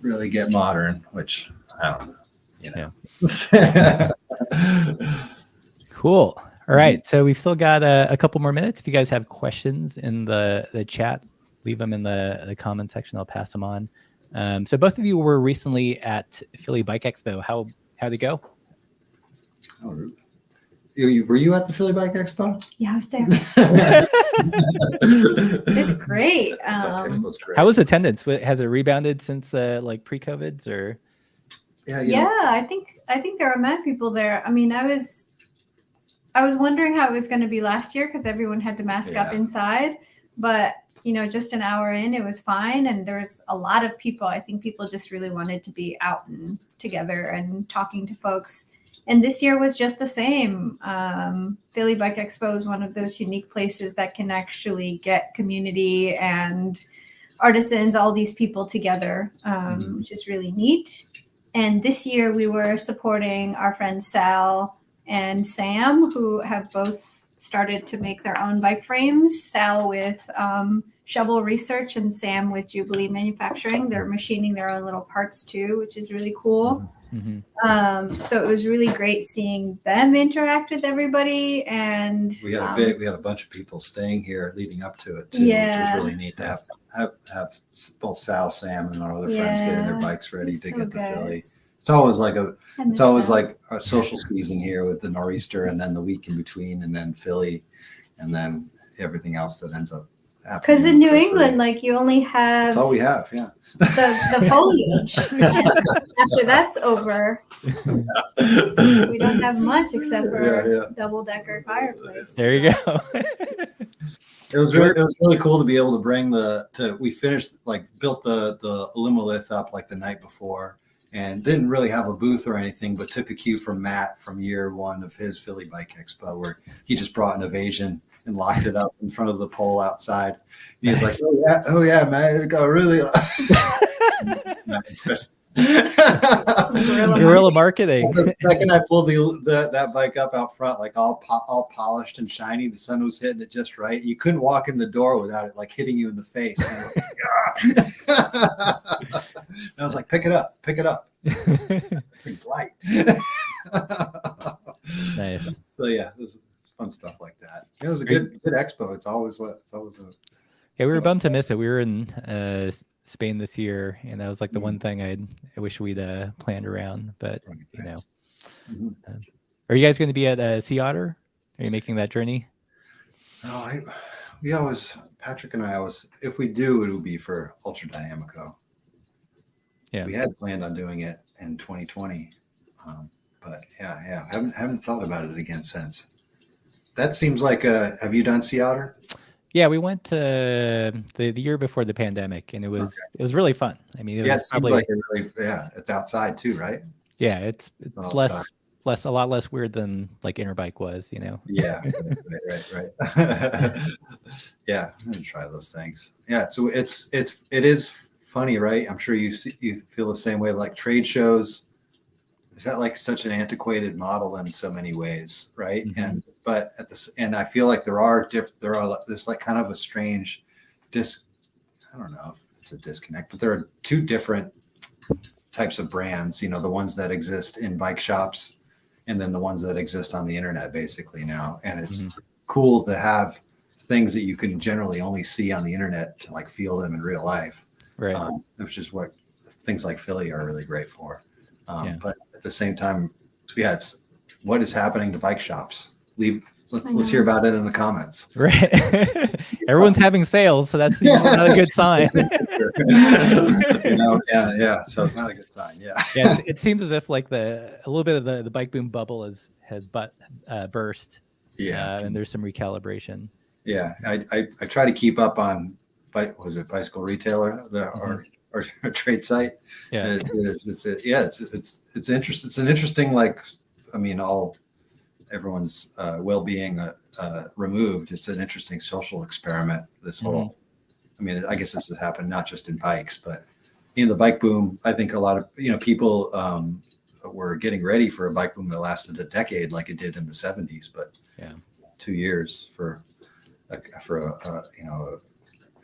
really get modern, which I don't know, Cool. All right. So we've still got a couple more minutes. If you guys have questions in the chat, leave them in the comment section. I'll pass them on. So both of you were recently at Philly Bike Expo. How'd it go? Oh, were you at the Philly Bike Expo? Yeah, I was there. It's great. How was attendance? Has it rebounded since like pre-COVIDs or? Yeah, I think there were mad people there. I mean, I was wondering how it was going to be last year because everyone had to mask up inside, but just an hour in, it was fine. And there was a lot of people. I think people just really wanted to be out and together and talking to folks. And this year was just the same. Philly Bike Expo is one of those unique places that can actually get community and artisans, all these people together, which is really neat. And this year we were supporting our friends Sal and Sam, who have both started to make their own bike frames. Sal with Shovel Research and Sam with Jubilee Manufacturing. They're machining their own little parts too, which is really cool. So it was really great seeing them interact with everybody, and we had a bunch of people staying here leading up to it too, which was really neat to have both Sal, Sam, and our other friends getting their bikes ready to get to Philly. It's always like a social season here with the Nor'easter, and then the week in between, and then Philly, and then everything else that ends up happening. Because in New England, like you only have that's all we have, the foliage. After that's over, we don't have much except for a double-decker fireplace. There you go. It was really cool to be able to bring we finished, built the Illumolith up like the night before, and didn't really have a booth or anything, but took a cue from Matt from year one of his Philly Bike Expo, where he just brought an Evasion and locked it up in front of the pole outside. And he was like, oh yeah, man, it got really guerrilla marketing. The second I pulled that bike up out front, like all polished and shiny, the sun was hitting it just right. You couldn't walk in the door without it like hitting you in the face. And I was like, pick it up. It's light. Nice. So yeah, this fun stuff like that. It was a good expo. It's always a we were bummed to miss it. We were in Spain this year, and that was like the one thing I wish we'd planned around. But are you guys going to be at Sea Otter? Are you making that journey? No, Patrick and I if we do, it will be for Ultra Dynamico. Yeah, we had planned on doing it in 2020, but haven't thought about it again since. That seems like have you done Sea Otter? Yeah, we went the year before the pandemic, and it was really fun. I mean, it was probably it's outside too, right? Yeah, it's a lot less weird than like Interbike was, Yeah, right. Yeah, I'm gonna try those things. Yeah, so it is funny, right? I'm sure you feel the same way. Like trade shows, is that like such an antiquated model in so many ways, right? Mm-hmm. And I feel like there are this like kind of a strange I don't know if it's a disconnect, but there are two different types of brands, the ones that exist in bike shops and then the ones that exist on the internet basically now. And it's cool to have things that you can generally only see on the internet to like feel them in real life. Right. Which is what things like Philly are really great for. But at the same time, yeah, it's what is happening to bike shops. Let's hear about it in the comments. Right. Everyone's having sales, so that's not a good sign. Yeah. So it's not a good sign. Yeah. Yeah. It seems as if like a little bit of the bike boom bubble has burst. Yeah. And there's some recalibration. Yeah. I try to keep up on Bicycle Retailer, or trade site. Yeah. It's interesting. It's an interesting, like, I mean, everyone's well-being removed. It's an interesting social experiment. This whole, I mean, I guess this has happened not just in bikes, but in the bike boom. I think a lot of people were getting ready for a bike boom that lasted a decade, like it did in the '70s. But 2 years for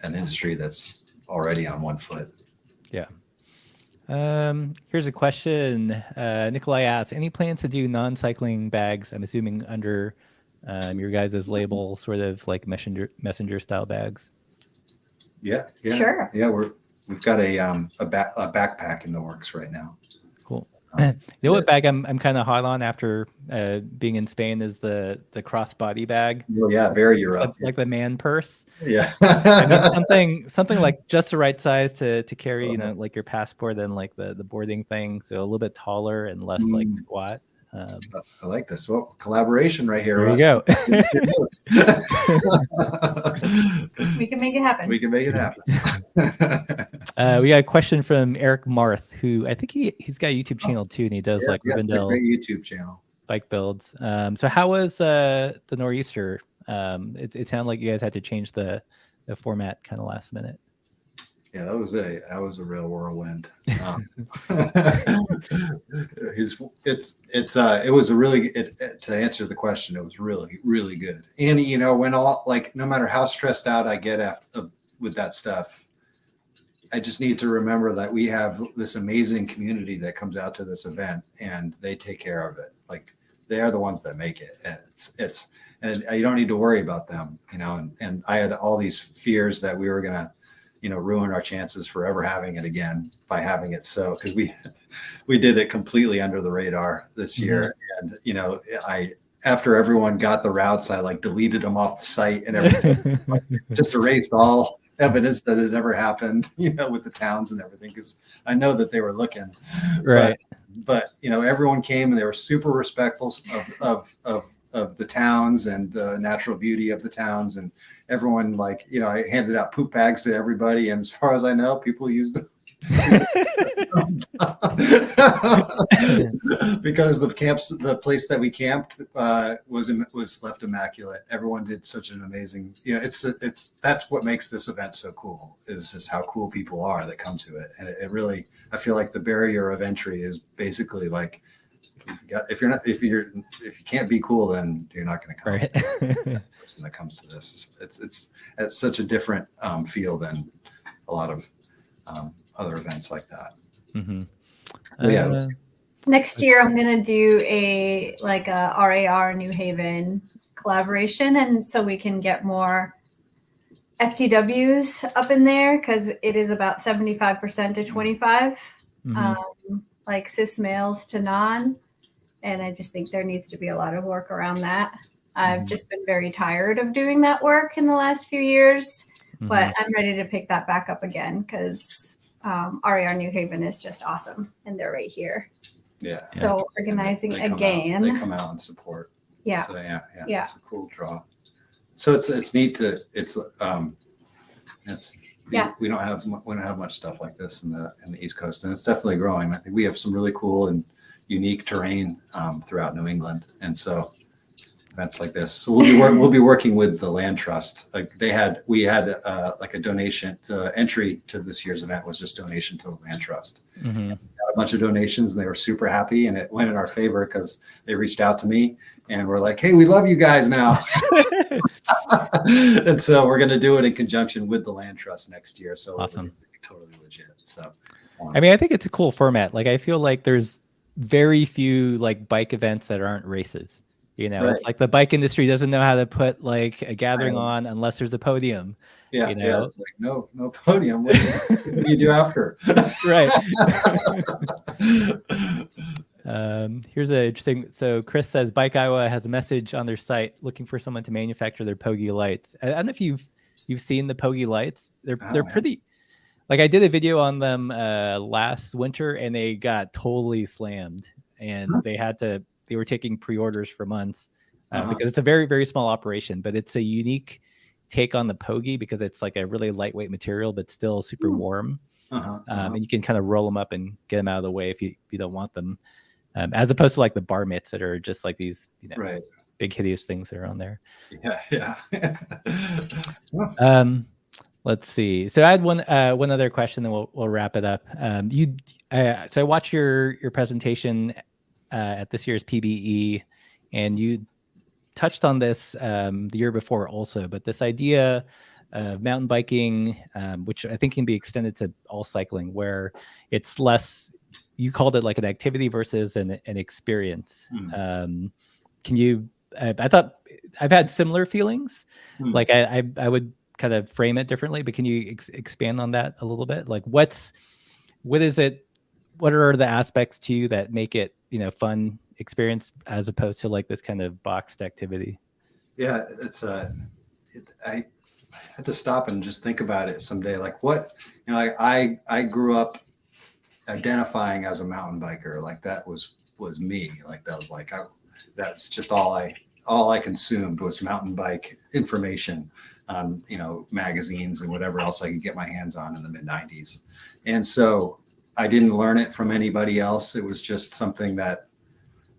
an industry that's already on one foot. Yeah. Here's a question. Nikolai asks, any plans to do non-cycling bags? I'm assuming under your guys' label, sort of like messenger style bags. Yeah. Sure. Yeah, we've got a backpack in the works right now. Cool. You know what bag I'm kind of hot on after being in Spain is the crossbody bag. Well, yeah, very Europe. Like the man purse. Yeah. I mean, something like just the right size to carry, like your passport and like the boarding thing. So a little bit taller and less like squat. I like this. Well, collaboration right here. There you go. We can make it happen. We can make it happen. We got a question from Eric Marth, who I think he's got a YouTube channel too, and he does like Rivendell great YouTube channel bike builds. So how was the Nor'easter? It sounded like you guys had to change the format kind of last minute. Yeah, that was a real whirlwind. It was a really, to answer the question, it was really, really good. And when no matter how stressed out I get with that stuff, I just need to remember that we have this amazing community that comes out to this event, and they take care of it. Like, they are the ones that make it. And you don't need to worry about them, and I had all these fears that we were gonna ruin our chances for ever having it again by having it. So, because we did it completely under the radar this year. And, after everyone got the routes, I like deleted them off the site and everything, just erased all evidence that it ever happened, with the towns and everything. Because I know that they were looking, right. But everyone came and they were super respectful of the towns and the natural beauty of the towns, and everyone, like, I handed out poop bags to everybody, and as far as I know, people used them because the place that we camped was left immaculate. Everyone did such an amazing, that's what makes this event so cool, is just how cool people are that come to it. And it really, I feel like the barrier of entry is basically like, if you can't be cool, then you're not going to come. Right. The person that comes to this, it's such a different feel than a lot of other events like that. Mm-hmm. Next year, I'm gonna do a RAR New Haven collaboration, and so we can get more FTWs up in there, because it is about 75% to 25, like cis males to non. And I just think there needs to be a lot of work around that. I've just been very tired of doing that work in the last few years, but I'm ready to pick that back up again, because RAR New Haven is just awesome, and they're right here. Yeah. So organizing again. They come out and support. Yeah. So yeah. It's a cool draw. So it's neat to we don't have much stuff like this in the East Coast, and it's definitely growing. I think we have some really cool and unique terrain throughout New England, and so events like this. So we'll be working with the Land Trust. Like we had like a donation. The entry to this year's event was just donation to the Land Trust. Got a bunch of donations, and they were super happy, and it went in our favor because they reached out to me and we're like, "Hey, we love you guys now." And so we're going to do it in conjunction with the Land Trust next year. So awesome. Totally legit. So I mean, I think it's a cool format. Like, I feel like there's very few like bike events that aren't races. Right. It's like the bike industry doesn't know how to put like a gathering on unless there's a podium. Yeah, you know? yeah. It's like no podium. What do you do after? Right. Here's an interesting. So Chris says Bike Iowa has a message on their site looking for someone to manufacture their Pogi lights. I don't know if you've seen the Pogi lights. They're pretty. Like I did a video on them last winter, and they got totally slammed, and they were taking pre-orders for months because it's a very, very small operation, but it's a unique take on the Pogi because it's like a really lightweight material, but still super warm. And you can kind of roll them up and get them out of the way if you don't want them, as opposed to like the bar mitts that are just like these, big hideous things that are on there. Let's see. So I had one other question, then we'll wrap it up. So I watched your presentation at this year's PBE, and you touched on this the year before also, but this idea of mountain biking, which I think can be extended to all cycling, where it's less, you called it like an activity versus an experience. Can you, I thought I've had similar feelings. Like I would kind of frame it differently, but can you expand on that a little bit? Like what is it, what are the aspects to you that make it, fun experience as opposed to like this kind of boxed activity? Yeah, it's I had to stop and just think about it someday. Like what, I grew up identifying as a mountain biker. Like that was me. Like that was like, that's just all I consumed was mountain bike information on, magazines and whatever else I could get my hands on in the mid-90s. And so I didn't learn it from anybody else. It was just something that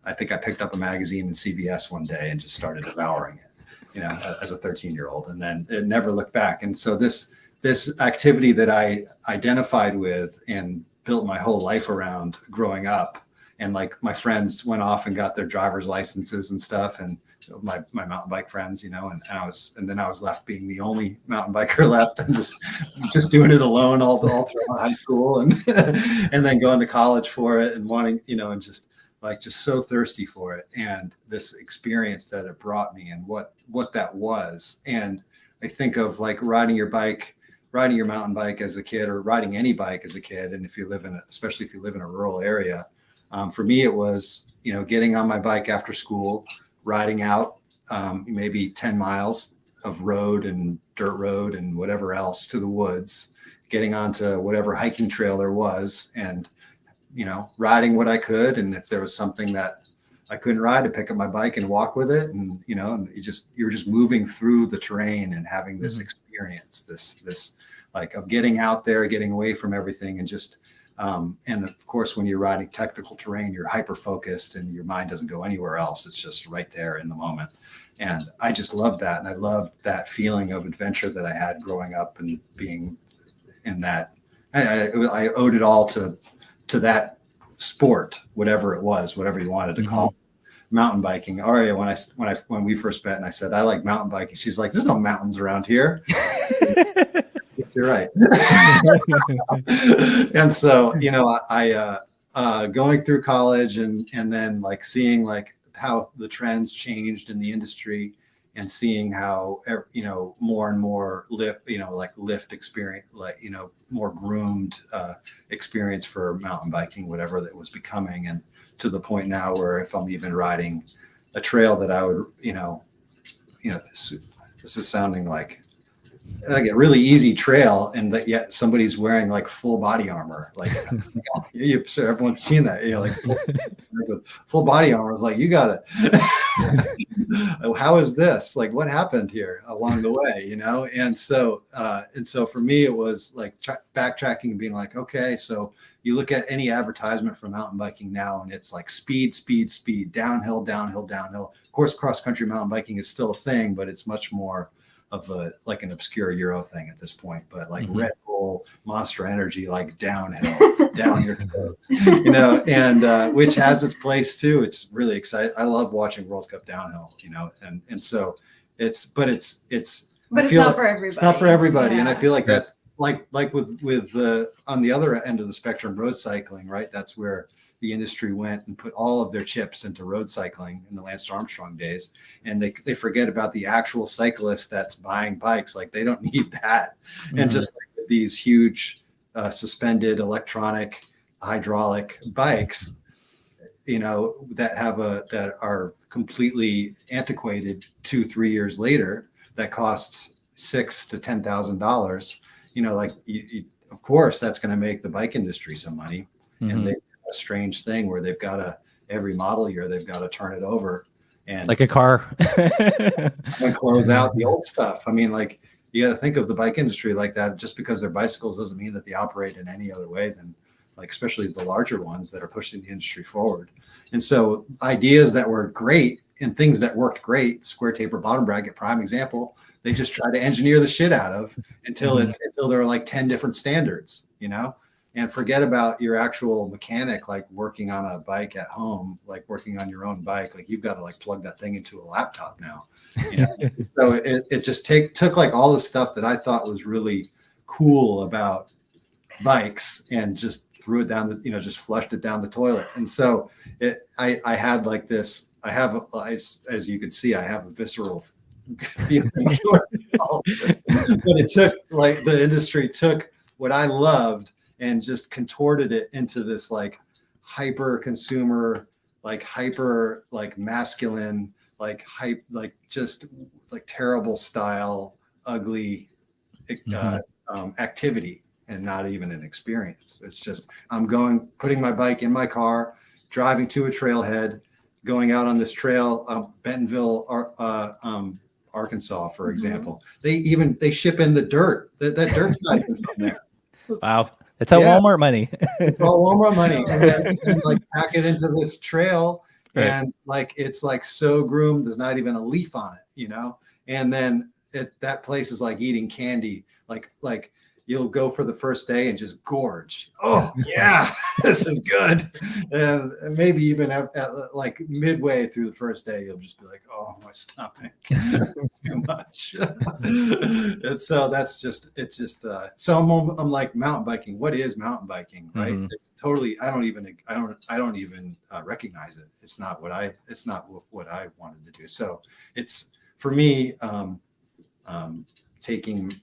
I think I picked up a magazine in CVS one day and just started devouring it, as a 13-year-old, and then it never looked back. And so this activity that I identified with and built my whole life around growing up, and like my friends went off and got their driver's licenses and stuff, and my mountain bike friends, and then I was left being the only mountain biker left, and just doing it alone all throughout high school, and and then going to college for it and wanting, and just so thirsty for it, and this experience that it brought me and what that was. And I think of like riding your mountain bike as a kid, or riding any bike as a kid, and especially if you live in a rural area. For me, it was, getting on my bike after school, riding out maybe 10 miles of road and dirt road and whatever else to the woods, getting onto whatever hiking trail there was, and, riding what I could. And if there was something that I couldn't ride, to pick up my bike and walk with it. And, and you're just moving through the terrain and having this experience, this like of getting out there, getting away from everything, and just, and of course, when you're riding technical terrain, you're hyper focused and your mind doesn't go anywhere else. It's just right there in the moment. And I just loved that. And I loved that feeling of adventure that I had growing up and being in that. I owed it all to that sport, whatever it was, whatever you wanted to call it. Mountain biking. Arya, when we first met and I said, I like mountain biking, she's like, there's no mountains around here. You're right. And so, I going through college and then like seeing like how the trends changed in the industry, and seeing how, more and more lift experience, more groomed experience for mountain biking, whatever that was becoming. And to the point now where if I'm even riding a trail that I would, this is sounding like a really easy trail, and that yet somebody's wearing like full body armor. Like, I'm sure everyone's seen that, like full body armor. I was like, you got it. How is this? Like, what happened here along the way? And so for me, it was like backtracking and being like, okay, so you look at any advertisement for mountain biking now, and it's like speed, downhill, downhill, downhill. Of course, cross country mountain biking is still a thing, but it's much more of an obscure Euro thing at this point. But like Red Bull, Monster Energy, like downhill, down your throat, and which has its place too. It's really exciting. I love watching World Cup downhill, and so it's not for everybody. It's not for everybody, and I feel like that's like with the on the other end of the spectrum, road cycling, right? That's where the industry went and put all of their chips into road cycling in the Lance Armstrong days, and they forget about the actual cyclist that's buying bikes. Like they don't need that. And just like these huge suspended electronic hydraulic bikes, you know, that are completely antiquated 2-3 years later, that costs $6,000 to $10,000. You know, like of course that's going to make the bike industry some money. And they have a strange thing where they've got to, every model year they've got to turn it over and like a car and close out the old stuff. I mean, like you got to think of the bike industry like that. Just because they're bicycles doesn't mean that they operate in any other way than, like, especially the larger ones that are pushing the industry forward. And so ideas that were great and things that worked great, square taper bottom bracket, prime example, they just try to engineer the shit out of until there are like 10 different standards, you know, and forget about your actual mechanic, like working on a bike at home, like working on your own bike. Like you've got to like plug that thing into a laptop now. You know? So it just took like all the stuff that I thought was really cool about bikes and just threw it down just flushed it down the toilet. And so I had like this, as you can see, I have a visceral feeling towards all of this. But it took, like, the industry took what I loved and just contorted it into this like hyper consumer, like hyper, like masculine, like hype, like just like terrible style, ugly activity, and not even an experience. It's just, putting my bike in my car, driving to a trailhead, going out on this trail, Bentonville, Arkansas, for example. They ship in the dirt. That dirt's not even from there. Wow. It's all Walmart money. It's all Walmart money. And then like pack it into this trail, and like it's like so groomed, there's not even a leaf on it, you know? And then that place is like eating candy. Like you'll go for the first day and just gorge. Oh yeah, this is good. And maybe even at like midway through the first day, you'll just be like, oh, my stomach, it's too much. And so so I'm like, mountain biking. What is mountain biking? Right? It's totally, I don't even recognize it. It's not what I wanted to do. So it's, for me, taking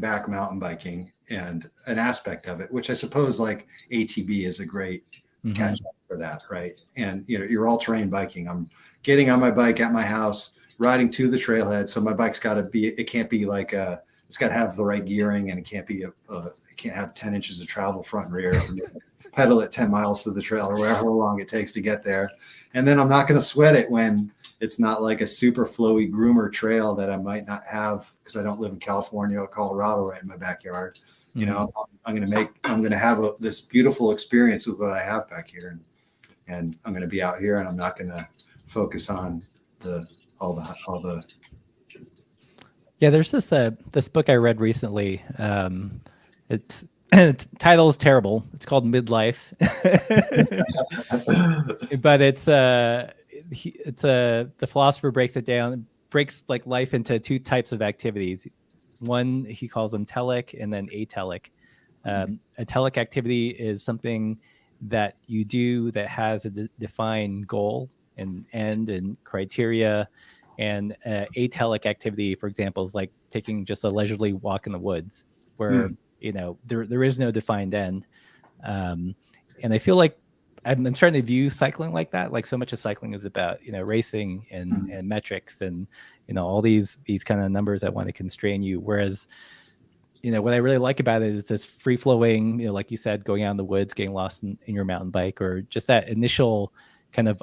back mountain biking and an aspect of it, which I suppose like ATB is a great catch up for that, right? And you're all terrain biking. I'm getting on my bike at my house, riding to the trailhead. So my bike's got to be, it can't be like it's got to have the right gearing, and it can't be it can't have 10 inches of travel front and rear. Pedal it 10 miles to the trail or however long it takes to get there. And then I'm not going to sweat it when it's not like a super flowy groomer trail that I might not have because I don't live in California or Colorado right in my backyard. You know, I'm going to have this beautiful experience with what I have back here, and I'm going to be out here, and I'm not going to focus on all the. Yeah, there's this book I read recently. Its title is terrible. It's called Midlife, but the philosopher breaks it down, breaks like life into two types of activities. One, he calls them telic and then atelic. A telic activity is something that you do that has a defined goal and end and criteria. And atelic activity, for example, is like taking just a leisurely walk in the woods where, there is no defined end. And I feel like I'm starting to view cycling like that. Like, so much of cycling is about, racing and metrics and, all these kind of numbers that want to constrain you. Whereas, what I really like about it is this free flowing, like you said, going out in the woods, getting lost in your mountain bike, or just that initial kind of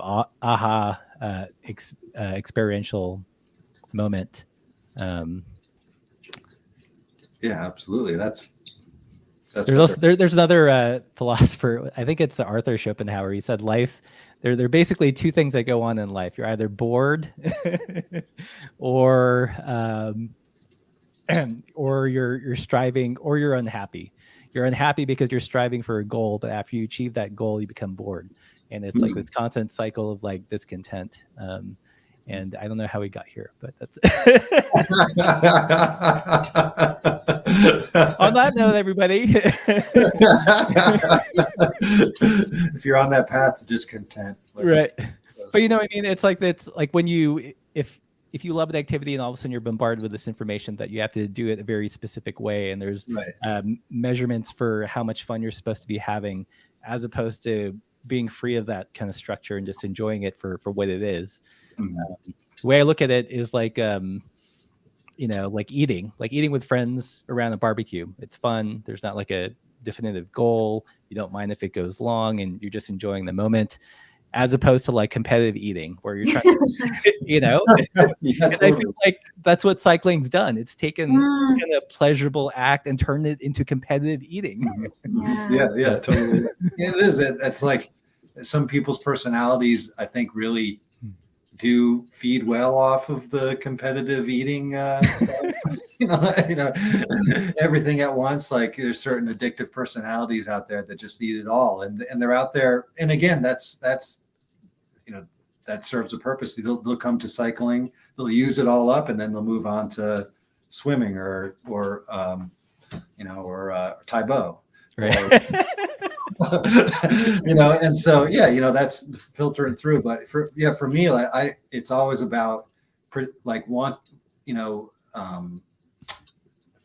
experiential moment. Yeah, absolutely. There's another philosopher. I think it's Arthur Schopenhauer. He said life. There are basically two things that go on in life. You're either bored, or you're striving, or you're unhappy. You're unhappy because you're striving for a goal, but after you achieve that goal, you become bored, and it's like this constant cycle of like discontent. And I don't know how we got here, but that's On that note, everybody. If you're on that path to discontent, Right. But you know what I mean? It's like when you if you love an activity and all of a sudden you're bombarded with this information that you have to do it a very specific way, and there's measurements for how much fun you're supposed to be having, as opposed to being free of that kind of structure and just enjoying it for what it is. The way I look at it is like like eating with friends around a barbecue. It's fun. There's not like a definitive goal. You don't mind if it goes long, and you're just enjoying the moment, as opposed to like competitive eating where you're trying to, Yeah, and I feel like that's what cycling's done. It's taken kind of pleasurable act and turned it into competitive eating. Yeah, totally. It is. It's like some people's personalities, I think, really do feed well off of the competitive eating, everything at once. Like there's certain addictive personalities out there that just eat it all, and they're out there. And again, that's that serves a purpose. They'll come to cycling, they'll use it all up, and then they'll move on to swimming or Taibo, right? And so that's filtering through. But for me, like it's always about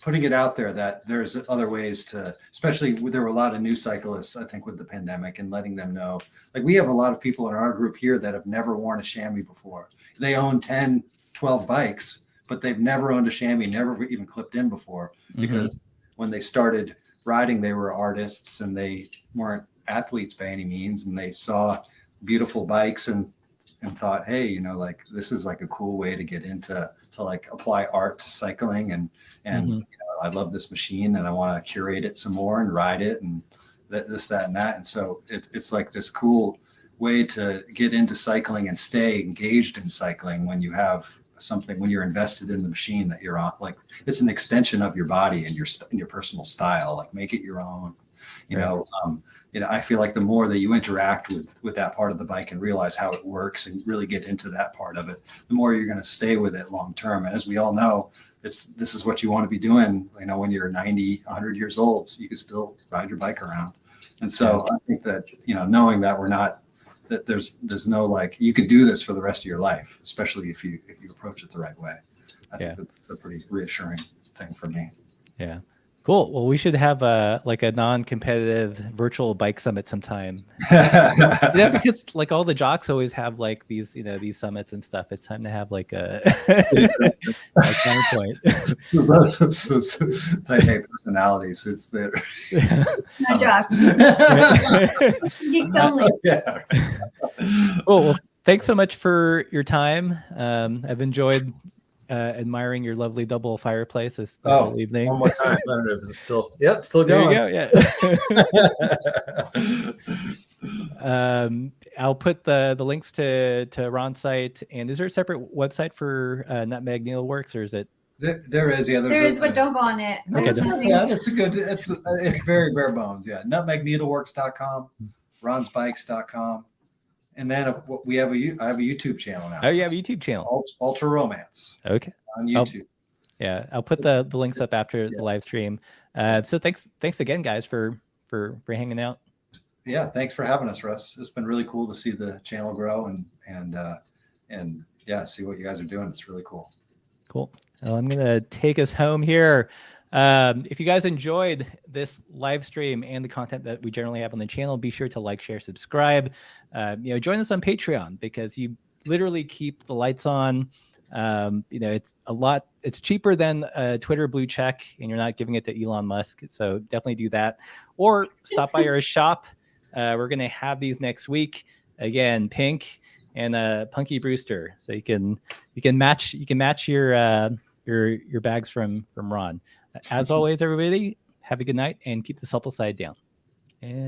putting it out there that there's other ways to, especially there were a lot of new cyclists, I think, with the pandemic, and letting them know, like we have a lot of people in our group here that have never worn a chamois before. They own 10, 12 bikes, but they've never owned a chamois, never even clipped in before, because when they started riding, they were artists and they weren't athletes by any means. And they saw beautiful bikes and thought, hey, like this is like a cool way to get into like apply art to cycling. And I love this machine and I want to curate it some more and ride it and this, that, and that. And so it's like this cool way to get into cycling and stay engaged in cycling when you have something, when you're invested in the machine that you're on. Like it's an extension of your body and your personal style. Like make it your own. I feel like the more that you interact with that part of the bike and realize how it works and really get into that part of it, the more you're going to stay with it long term. And as we all know, this is what you want to be doing. When you're 90, 100 years old, so you can still ride your bike around. And so I think that knowing that we're not, that there's no like you could do this for the rest of your life, especially if you approach it the right way. I think that's a pretty reassuring thing for me. Yeah. Cool. Well, we should have a non-competitive virtual bike summit sometime. Because like all the jocks always have like these, these summits and stuff. It's time to have like a time point. those type A personalities. It's there. No jocks. Geeks only. Yeah. Cool. Well, thanks so much for your time. I've enjoyed admiring your lovely double fireplace this whole evening. One more time. I don't know if it's still going. There you go. Yeah. I'll put the links to Ron's site. And is there a separate website for Nutmeg Needleworks, or is it? There is. Yeah, there is, but don't go on it. Okay, that's a good. It's very bare bones. Yeah, nutmegneedleworks.com, ronsbikes.com. And then I have a YouTube channel now. Oh, you have a YouTube channel. Ultraromance. Okay. On YouTube. I'll put the links up after the live stream. So thanks again, guys, for hanging out. Yeah, thanks for having us, Russ. It's been really cool to see the channel grow and see what you guys are doing. It's really cool. Cool. Well, I'm gonna take us home here. If you guys enjoyed this live stream and the content that we generally have on the channel, be sure to like, share, subscribe. Join us on Patreon, because you literally keep the lights on. It's cheaper than a Twitter blue check, and you're not giving it to Elon Musk. So definitely do that, or stop by our shop. We're going to have these next week. Again, pink and Punky Brewster. So you can match your bags from Ron. As always, everybody, have a good night and keep the supple side down. And